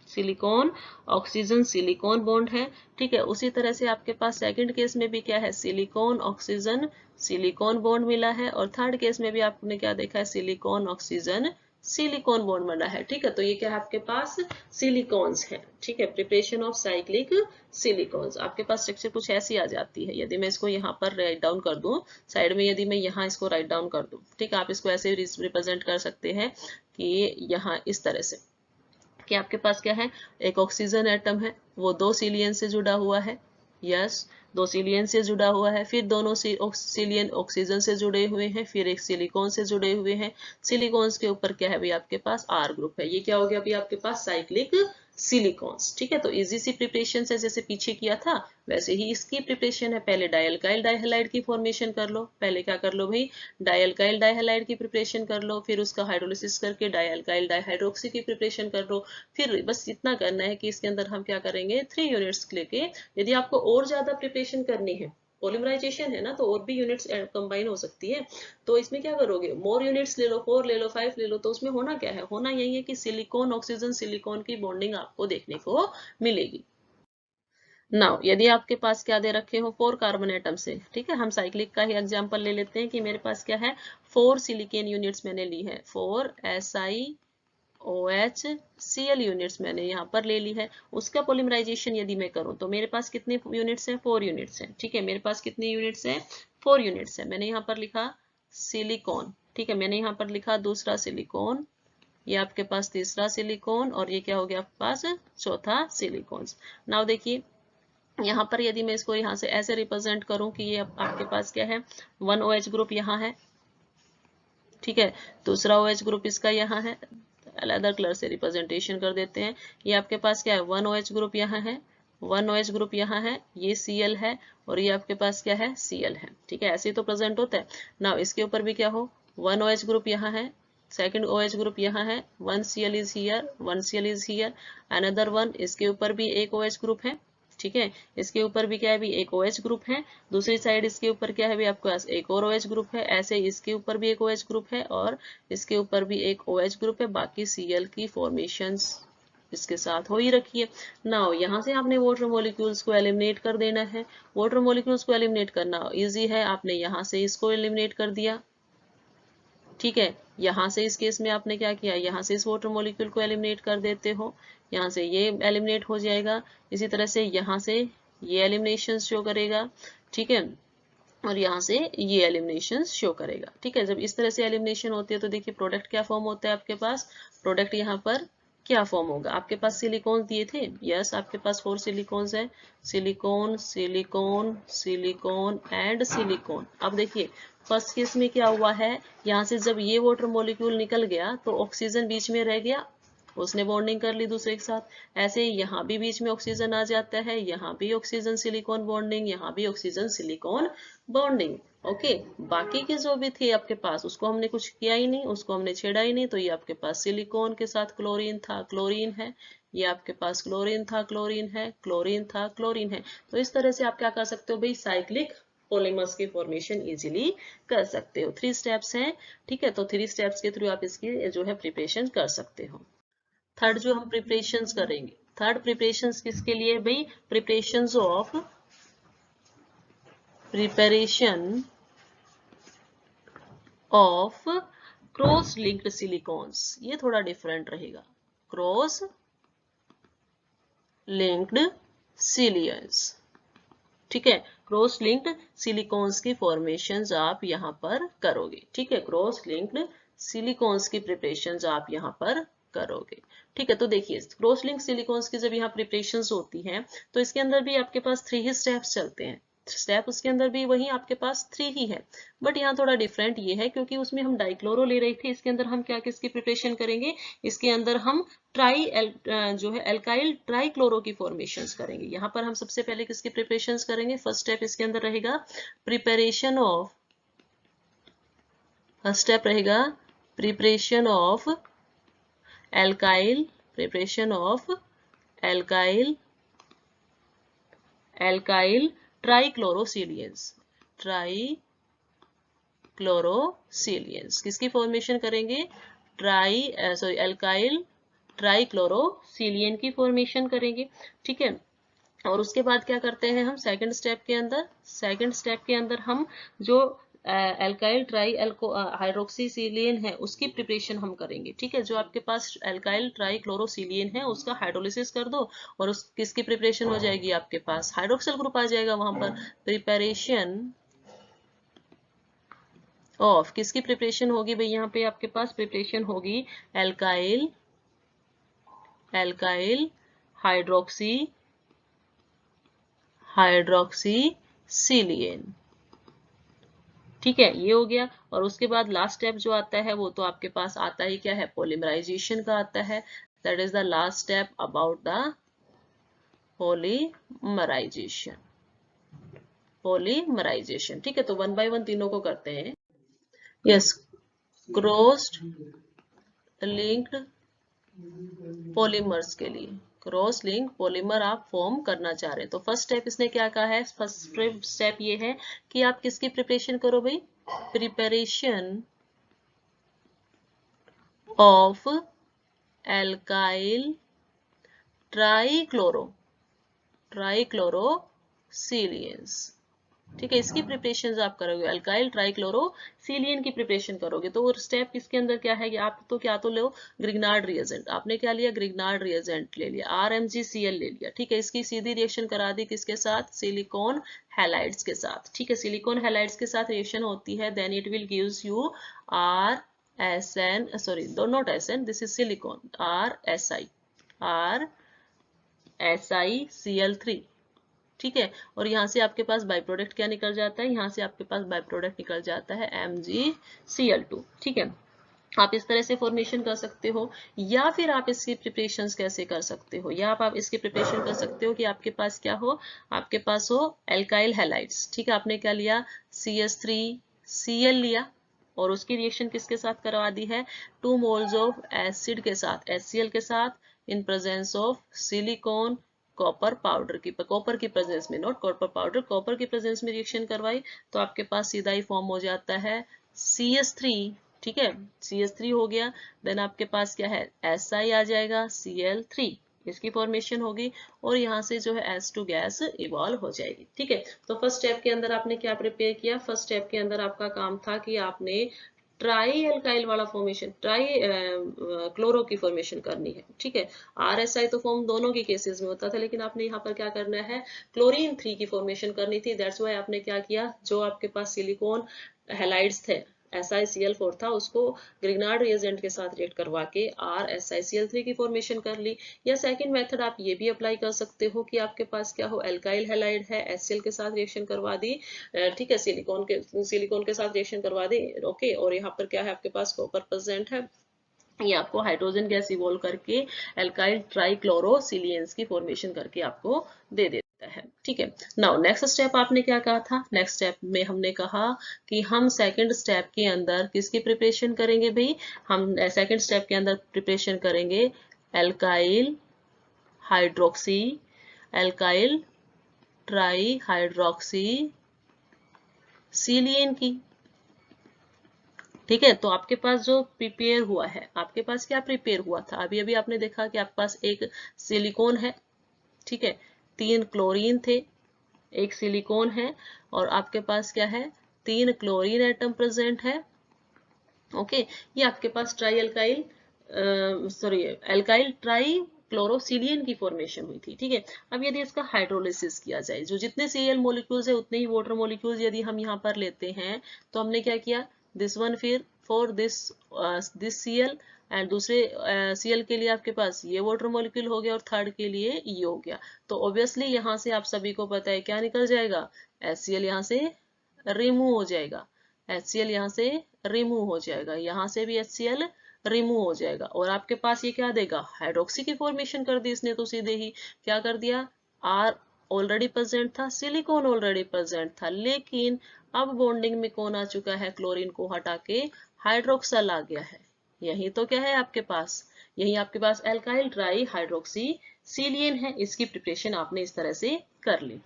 S1: silicon oxygen silicon bond है। ठीक है, उसी तरह से आपके पास सेकंड केस में भी क्या है, सिलिकॉन ऑक्सीजन सिलिकॉन बॉन्ड मिला है और थर्ड केस में भी आपने क्या देखा है, सिलिकॉन ऑक्सीजन सिलिकॉन बॉन्ड बना है। ठीक है, तो ये क्या है आपके पास, सिलिकॉन्स है। ठीक है, प्रिपरेशन ऑफ साइक्लिक सिलिकॉन्स, आपके पास स्ट्रक्चर कुछ ऐसी आ जाती है। यदि मैं इसको यहाँ पर राइट डाउन कर दूं साइड में, यदि मैं यहाँ इसको राइट डाउन कर दूं, ठीक है, आप इसको ऐसे रिप्रेजेंट कर सकते हैं कि यहाँ इस तरह से कि आपके पास क्या है, एक ऑक्सीजन एटम है, वो 2 सिलियन से जुड़ा हुआ है, यस 2 सिलियन से जुड़ा हुआ है, फिर दोनों सिलियन ऑक्सीजन से जुड़े हुए हैं, फिर एक सिलिकॉन से जुड़े हुए हैं। सिलिकॉन्स के ऊपर क्या है भाई आपके पास आर ग्रुप है। ये क्या हो गया अभी आपके पास, साइक्लिक सिलिकॉन्स। ठीक है, तो इजी सी प्रिपरेशन है, जैसे पीछे किया था वैसे ही इसकी प्रिपरेशन है। पहले डायल्काइल डाइहैलाइड की फॉर्मेशन कर लो, पहले क्या कर लो भाई, डायल्काइल डाइहैलाइड की प्रिपरेशन कर लो, फिर उसका हाइड्रोलिसिस करके डायल्काइल डाइहाइड्रोक्सी की प्रिपरेशन कर लो। फिर बस इतना करना है कि इसके अंदर हम क्या करेंगे, 3 यूनिट्स लेके, यदि आपको और ज्यादा प्रिपरेशन करनी है, पॉलीमराइजेशन है ना, तो और भी यूनिट्स कंबाइन हो सकती है, तो इसमें क्या करोगे, मोर यूनिट्स ले लो, 4 ले लो, 5 ले लो, तो उसमें होना क्या है, होना यही है कि सिलिकॉन ऑक्सीजन सिलिकॉन की बॉन्डिंग आपको देखने को मिलेगी। नाउ यदि आपके पास क्या दे रखे हो, 4 कार्बन एटम से, ठीक है, हम साइक्लिक का ही एग्जांपल ले लेते हैं कि मेरे पास क्या है, 4 सिलिकॉन यूनिट्स मैंने ली है, 4 SiOH यूनिट्स मैंने यहाँ पर ले ली है। उसका पॉलीमराइजेशन यदि मैं करूँ तो मेरे पास कितने यूनिट्स हैं, 4 यूनिट्स हैं। ठीक है, मेरे पास कितने यूनिट्स हैं, 4 यूनिट्स हैं। मैंने यहाँ पर लिखा सिलिकॉन, ठीक है, मैंने यहाँ पर लिखा दूसरा सिलिकॉन, ये आपके पास तीसरा सिलिकॉन और ये क्या हो गया आपके पास, चौथा सिलिकॉन। नाउ देखिए यहाँ पर यदि मैं इसको यहाँ से ऐसे रिप्रेजेंट करूँ कि ये आपके पास क्या है, 1 OH ग्रुप यहाँ है, ठीक है, दूसरा OH ग्रुप इसका यहाँ है, अलग कलर से रिप्रेजेंटेशन कर देते हैं। ये आपके पास क्या है, 1 OH ग्रुप यहाँ है, 1 OH ग्रुप यहाँ है, ये Cl है और ये आपके पास क्या है, Cl है। ठीक है, ऐसे ही तो प्रेजेंट होता है ना। इसके ऊपर भी क्या हो, 1 OH ग्रुप यहाँ है, सेकंड OH ग्रुप यहाँ है, 1 Cl is here, 1 Cl is here, another one, इसके ऊपर भी एक OH ग्रुप है। ठीक है, इसके ऊपर भी क्या है भी एक OH ग्रुप है, दूसरी साइड इसके ऊपर क्या है भी आपके पास एक और OH ग्रुप है, ऐसे इसके ऊपर भी एक OH ग्रुप है और इसके ऊपर भी एक OH ग्रुप है। बाकी Cl की फॉर्मेशंस इसके साथ हो ही रखी है। नाउ यहाँ से आपने वाटर मॉलिक्यूल्स को एलिमिनेट कर देना है। वाटर मॉलिक्यूल्स को एलिमिनेट करना इजी है, आपने यहाँ से इसको एलिमिनेट कर दिया। ठीक है, यहाँ से इस केस में आपने क्या किया, यहाँ से इस वाटर मॉलिक्यूल को एलिमिनेट कर देते हो, यहाँ से ये एलिमिनेट हो जाएगा, इसी तरह से यहाँ से ये एलिमिनेशन शो करेगा। ठीक है, और यहाँ से ये एलिमिनेशन शो करेगा। ठीक है, जब इस तरह से एलिमिनेशन होती है तो देखिए प्रोडक्ट क्या फॉर्म होता है आपके पास, प्रोडक्ट यहाँ पर क्या फॉर्म होगा, आपके पास सिलिकॉन दिए थे, यस आपके पास 4 सिलिकॉन्स है, silicon silicon silicon and silicon. अब देखिए फर्स्ट केस में क्या हुआ है, यहाँ से जब ये वाटर मॉलिक्यूल निकल गया तो ऑक्सीजन बीच में रह गया, उसने बॉन्डिंग कर ली दूसरे के साथ। ऐसे ही यहाँ भी बीच में ऑक्सीजन आ जाता है, यहाँ भी ऑक्सीजन सिलिकॉन बॉन्डिंग, यहाँ भी ऑक्सीजन सिलिकॉन बॉन्डिंग। ओके, बाकी के जो भी थे आपके पास उसको हमने कुछ किया ही नहीं, उसको हमने छेड़ा ही नहीं, तो ये आपके पास सिलिकॉन के साथ क्लोरीन था, क्लोरीन है, ये आपके पास क्लोरीन था, क्लोरीन है, क्लोरीन था, क्लोरीन है। तो इस तरह से आप क्या कर सकते हो भाई, साइक्लिक पॉलीमर्स की फॉर्मेशन इजीली कर सकते हो। 3 स्टेप्स हैं, ठीक है, तो 3 स्टेप्स के थ्रू आप इसकी जो है प्रिपरेशन कर सकते हो। थर्ड जो हम प्रिपरेशंस करेंगे, थर्ड प्रिपरेशंस किसके लिए भाई, preparations of cross linked silicones. ये थोड़ा डिफरेंट रहेगा, क्रॉस लिंक्ड सिलियंस। ठीक है, क्रॉस लिंक्ड सिलिकॉन्स की फॉर्मेशंस आप यहाँ पर करोगे। ठीक है, क्रॉस लिंक्ड सिलिकॉन्स की प्रिपरेशंस आप यहाँ पर करोगे। ठीक है, तो देखिए क्रॉस लिंक सिलिकॉन्स की जब यहाँ प्रिपरेशंस होती हैं तो इसके अंदर भी आपके पास 3 ही स्टेप्स चलते हैं। स्टेप उसके अंदर भी वही आपके पास 3 ही है, बट यहाँ थोड़ा डिफरेंट ये है क्योंकि उसमें हम डाइक्लोरो ले रहे थे, इसके अंदर हम क्या किसकी प्रिपरेशन करेंगे, इसके अंदर हम जो है एल्काइल ट्राइक्लोरो की फॉर्मेशंस करेंगे। यहाँ पर हम सबसे पहले किसकी प्रिपरेशंस करेंगे, फर्स्ट स्टेप इसके अंदर रहेगा प्रिपरेशन ऑफ, फर्स्ट स्टेप रहेगा preparation of alkyl, preparation of alkyl trichlorosilanes, trichlorosilanes किसकी फॉर्मेशन करेंगे, एल्काइल ट्राइक्लोरोसिलियन की फॉर्मेशन करेंगे। ठीक है, और उसके बाद क्या करते हैं हम सेकंड स्टेप के अंदर हम जो एल्काइल ट्राई हाइड्रोक्सीसिलियन है उसकी प्रिपरेशन हम करेंगे। ठीक है, जो आपके पास एल्काइल ट्राइक्लोरोसिलियन है उसका हाइड्रोलिसिस कर दो और उस किसकी प्रिपरेशन हो जाएगी, आपके पास हाइड्रोक्सिल ग्रुप आ जाएगा वहां पर। प्रिपरेशन ऑफ किसकी प्रिपरेशन होगी भाई, यहाँ पे आपके पास प्रिपरेशन होगी एल्काइल हाइड्रोक्सीसिलियन। ठीक है, ये हो गया। और उसके बाद लास्ट स्टेप जो आता है वो तो आपके पास आता ही क्या है, पॉलीमराइजेशन का आता है। That is the last step about the polymerization. ठीक है, तो वन बाय वन तीनों को करते हैं। यस, क्रॉस्ड लिंक्ड पॉलीमर्स के लिए क्रॉस लिंक पॉलीमर आप फॉर्म करना चाह रहे हैं, तो फर्स्ट स्टेप इसने क्या कहा है, फर्स्ट स्टेप ये है कि आप किसकी प्रिपरेशन करो भाई, प्रिपरेशन ऑफ एल्काइल ट्राइक्लोरोसिलियंस। ठीक है, इसकी प्रिपरेशन आप करोगे, एल्काइल ट्राइक्लोरोसिलियन की प्रिपरेशन करोगे। तो स्टेप इसके अंदर क्या है कि आप तो क्या तो लो ग्रिग्नार्ड रिएजेंट, आपने क्या लिया, ग्रिग्नार्ड रिएजेंट ले लिया, RMgCl ले लिया। ठीक है, इसकी सीधी रिएक्शन करा दी किसके साथ, सिलिकॉन हैलाइड्स के साथ। ठीक है, सिलिकॉन हैलाइड्स के साथ रिएक्शन होती है, then it will gives you not SN, this is silicon, RSiCl3। ठीक है, और यहाँ से आपके पास बाई प्रोडक्ट क्या निकल जाता है, यहाँ से आपके पास बाई प्रोडक्ट निकल जाता है MgCl2। ठीक है, आप इस तरह से फॉर्मेशन कर सकते हो, या फिर आप इसकी प्रिपरेशंस कैसे कर सकते हो, या आप इसकी प्रिपरेशन कर सकते हो कि आपके पास क्या हो, आपके पास हो एल्काइल हैलाइड्स। ठीक है, आपने क्या लिया, CH3Cl लिया और उसकी रिएक्शन किसके साथ करवा दी है, 2 मोल्स ऑफ एसिड के साथ, HCl के साथ, इन प्रेजेंस ऑफ सिलिकॉन कॉपर की प्रेजेंस में, नॉट कॉपर पाउडर, कॉपर की प्रेजेंस में रिएक्शन करवाई, तो आपके पास सीधा ही फॉर्म हो जाता है CH3। ठीक है, CH3 हो गया, देन आपके पास क्या है, Si आ जाएगा, Cl3 इसकी फॉर्मेशन होगी, और यहाँ से जो है H2 गैस इवॉल्व हो जाएगी। ठीक है, तो फर्स्ट स्टेप के अंदर आपने क्या प्रिपेयर किया, फर्स्ट स्टेप के अंदर आपका काम था कि आपने ट्राई एल्काइल वाला फॉर्मेशन, क्लोरो की फॉर्मेशन करनी है। ठीक है, RSI तो फॉर्म दोनों के केसेस में होता था, लेकिन आपने यहाँ पर क्या करना है, क्लोरीन 3 की फॉर्मेशन करनी थी। दैट्स वाई आपने क्या किया, जो आपके पास सिलिकॉन हैलाइड्स थे, SiCl4 था, उसको ग्रिग्नार्ड रिएजेंट के साथ रिएक्ट करवा के RSiCl3 की फॉर्मेशन कर ली। या सेकंड मेथड आप ये भी अप्लाई कर सकते हो कि आपके पास क्या हो, एल्काइल हैलाइड है, HCl के साथ रिएक्शन करवा दी, ठीक है, सिलिकॉन के साथ रिएक्शन करवा दी, ओके, और यहाँ पर क्या है, आपके पास कॉपर प्रेजेंट है, ये आपको हाइड्रोजन गैस इवॉल्व करके एल्काइल ट्राइक्लोरोसिलियंस की फॉर्मेशन करके आपको दे देता है। ठीक है, नाउ नेक्स्ट स्टेप आपने क्या कहा था, नेक्स्ट स्टेप में हमने कहा कि हम सेकंड स्टेप के अंदर किसकी प्रिपरेशन करेंगे भाई, हम सेकंड स्टेप के अंदर प्रिपरेशन करेंगे एल्काइल ट्राइहाइड्रोक्सीसिलियन की। ठीक है, तो आपके पास जो प्रिपेयर हुआ है, आपके पास क्या प्रिपेयर हुआ था, अभी अभी आपने देखा कि आपके पास एक सिलिकॉन है, ठीक है, 3 क्लोरीन थे, एक सिलिकॉन है, और आपके पास क्या है, 3 क्लोरीन एटम प्रेजेंट है। ओके, ये आपके पास एल्काइल ट्राइक्लोरोसिलियन की फॉर्मेशन हुई थी। ठीक है, अब यदि इसका हाइड्रोलिसिस किया जाए, जो जितने Cl मॉलिक्यूल्स है उतने ही वाटर मॉलिक्यूल्स यदि हम यहाँ पर लेते हैं, तो हमने क्या किया, दिस वन फिर फॉर दिस Cl, एंड दूसरे Cl के लिए आपके पास ये वाटर मॉलिक्यूल हो गया और थर्ड के लिए ये हो गया। तो ऑब्वियसली यहाँ से आप सभी को पता है क्या निकल जाएगा, HCl यहाँ से रिमूव हो जाएगा, HCl यहाँ से रिमूव हो जाएगा, यहाँ से भी HCl रिमूव हो जाएगा, और आपके पास ये क्या देगा, हाइड्रोक्सी की फॉर्मेशन कर दी इसने, तो सीधे ही क्या कर दिया, आर ऑलरेडी प्रेजेंट था, सिलिकॉन ऑलरेडी प्रेजेंट था, लेकिन अब बॉन्डिंग में कौन आ चुका है, क्लोरीन को हटा के हाइड्रोक्सल आ गया है। यही तो क्या है आपके पास, यही आपके पास एल्काइल ट्राई हाइड्रोक्सी सिलियन है। इसकी प्रिपरेशन आपने इस तरह से कर ली,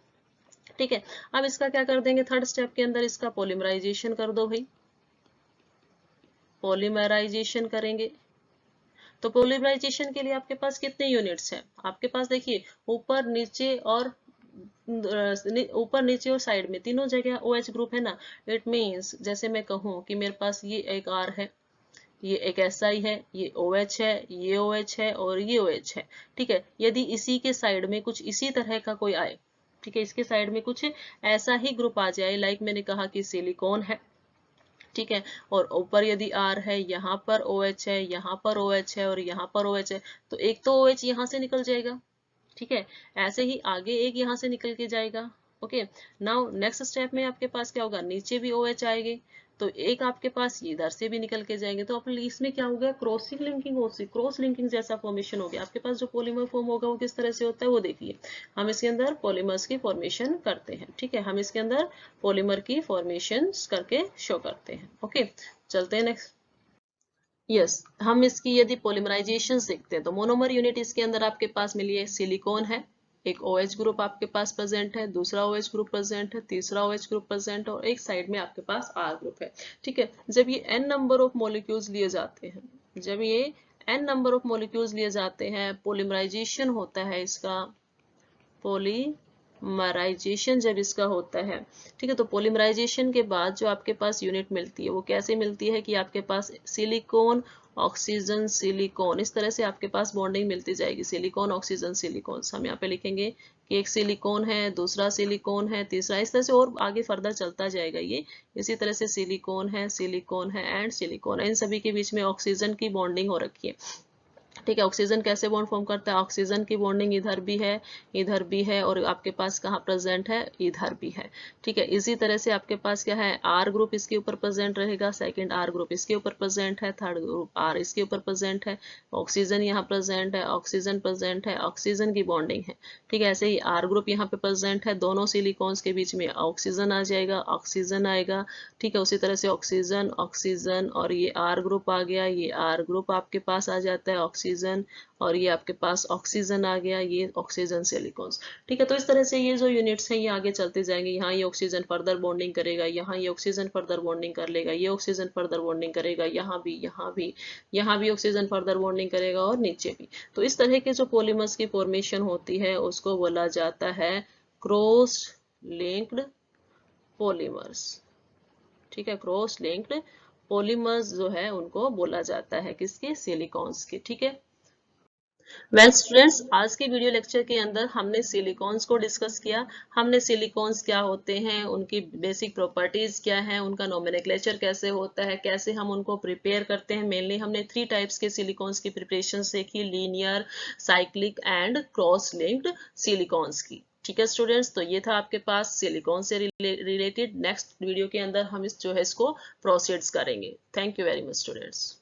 S1: ठीक है। अब इसका क्या कर देंगे, थर्ड स्टेप के अंदर इसका पॉलीमराइजेशन कर दो भाई, पॉलीमराइजेशन करेंगे। तो पॉलीमराइजेशन के लिए आपके पास कितने यूनिट्स हैं, आपके पास देखिए ऊपर नीचे और साइड में तीनों जगह OH ग्रुप है ना। इट मीन्स जैसे मैं कहूँ कि मेरे पास ये एक R है, ये एक SI है, ये OH है, ये OH है और ये OH है, ठीक है। यदि इसी के साइड में कुछ इसी तरह का कोई आए, ठीक है, इसके साइड में कुछ ऐसा ही ग्रुप आ जाए, लाइक मैंने कहा कि सिलिकॉन है, ठीक है, और ऊपर यदि R है, यहाँ पर OH है, यहाँ पर OH है और यहाँ पर OH है, तो एक तो OH यहाँ से निकल जाएगा, ठीक है, ऐसे ही आगे एक यहाँ से निकल के जाएगा। ओके, नाउ नेक्स्ट स्टेप में आपके पास क्या होगा, नीचे भी OH आएंगे, तो एक आपके पास इधर से भी निकल के जाएंगे, तो अपने इसमें क्या हो गया, क्रॉसिंग लिंकिंग होती, क्रॉस लिंकिंग जैसा फॉर्मेशन हो गया। आपके पास जो पॉलीमर फॉर्म होगा वो किस तरह से होता है वो देखिए, हम इसके अंदर पॉलीमर्स की फॉर्मेशन करते हैं, ठीक है, हम इसके अंदर पॉलीमर की फॉर्मेशन करके शो करते हैं। ओके, चलते हैं नेक्स्ट। यस, हम इसकी यदि पॉलीमराइजेशन देखते हैं तो मोनोमर यूनिट इसके अंदर आपके पास मिली है, सिलिकॉन है, एक OH ग्रुप आपके पास प्रेजेंट है, दूसरा OH ग्रुप प्रेजेंट है, तीसरा OH ग्रुप प्रेजेंट है और एक साइड में आपके पास R ग्रुप है, ठीक है। जब ये n नंबर ऑफ मॉलिक्यूल्स लिए जाते हैं, जब ये n नंबर ऑफ मॉलिक्यूल्स लिए जाते हैं, पॉलीमराइजेशन होता है इसका, पॉलीमराइजेशन जब इसका होता है, ठीक है, तो पॉलीमराइजेशन के बाद जो आपके पास यूनिट मिलती है वो कैसे मिलती है कि आपके पास सिलिकॉन ऑक्सीजन सिलिकॉन, इस तरह से आपके पास बॉन्डिंग मिलती जाएगी, सिलिकॉन ऑक्सीजन सिलिकॉन। हम यहाँ पे लिखेंगे कि एक सिलिकॉन है, दूसरा सिलिकॉन है, तीसरा, इस तरह से और आगे फर्दर चलता जाएगा ये, इसी तरह से सिलिकॉन है, सिलिकॉन है एंड सिलिकॉन है, इन सभी के बीच में ऑक्सीजन की बॉन्डिंग हो रखी है, ठीक है। ऑक्सीजन कैसे बॉन्ड फॉर्म करता है, ऑक्सीजन की बॉन्डिंग इधर भी है और आपके पास कहाँ प्रेजेंट है, इधर भी है, ठीक है। इसी तरह से आपके पास क्या है, R ग्रुप इसके ऊपर प्रेजेंट रहेगा, सेकंड R ग्रुप इसके ऊपर प्रेजेंट है, थर्ड ग्रुप R इसके ऊपर प्रेजेंट है, ऑक्सीजन यहाँ प्रेजेंट है, ऑक्सीजन प्रेजेंट है, ऑक्सीजन की बॉन्डिंग है, ठीक है। ऐसे ही R ग्रुप यहाँ पे प्रेजेंट है, दोनों सिलिकॉन्स के बीच में ऑक्सीजन आ जाएगा, ऑक्सीजन आएगा, ठीक है। उसी तरह से ऑक्सीजन ऑक्सीजन और ये R ग्रुप आ गया, ये R ग्रुप आपके पास आ जाता है, ऑक्सीजन, और ये आपके पास ऑक्सीजन आ गया, ये ऑक्सीजन सिलिकॉन्स, ठीक है। तो इस तरह से ये जो यूनिट्स हैं ये आगे चलते जाएंगे, यहाँ ये ऑक्सीजन फर्दर बॉन्डिंग करेगा, यहाँ ये ऑक्सीजन फर्दर बॉन्डिंग कर लेगा, ये ऑक्सीजन फर्दर बॉन्डिंग करेगा, यहाँ भी ऑक्सीजन फर्दर बॉन्डिंग करेगा और नीचे भी। तो इस तरह के जो पॉलीमर्स की फॉर्मेशन होती है उसको बोला जाता है क्रॉस लिंक्ड पॉलीमर्स, ठीक है, क्रॉस लिंक्ड पॉलीमर्स जो है उनको बोला जाता है किसके, सिलिकॉन्स के, ठीक है। वेल स्टूडेंट्स, आज के वीडियो लेक्चर के अंदर हमने सिलिकॉन्स को डिस्कस किया, हमने सिलिकॉन्स क्या होते हैं, उनकी बेसिक प्रॉपर्टीज क्या है, उनका नोमेनक्लेचर कैसे होता है, कैसे हम उनको प्रिपेयर करते हैं। मेनली हमने 3 टाइप्स के सिलिकॉन्स की प्रिपरेशन देखी, linear, cyclic and cross linked silicones की, ठीक है स्टूडेंट्स। तो ये था आपके पास सिलिकॉन से रिलेटेड। नेक्स्ट वीडियो के अंदर हम जो है इसको प्रोसीड्स करेंगे। Thank you very much students.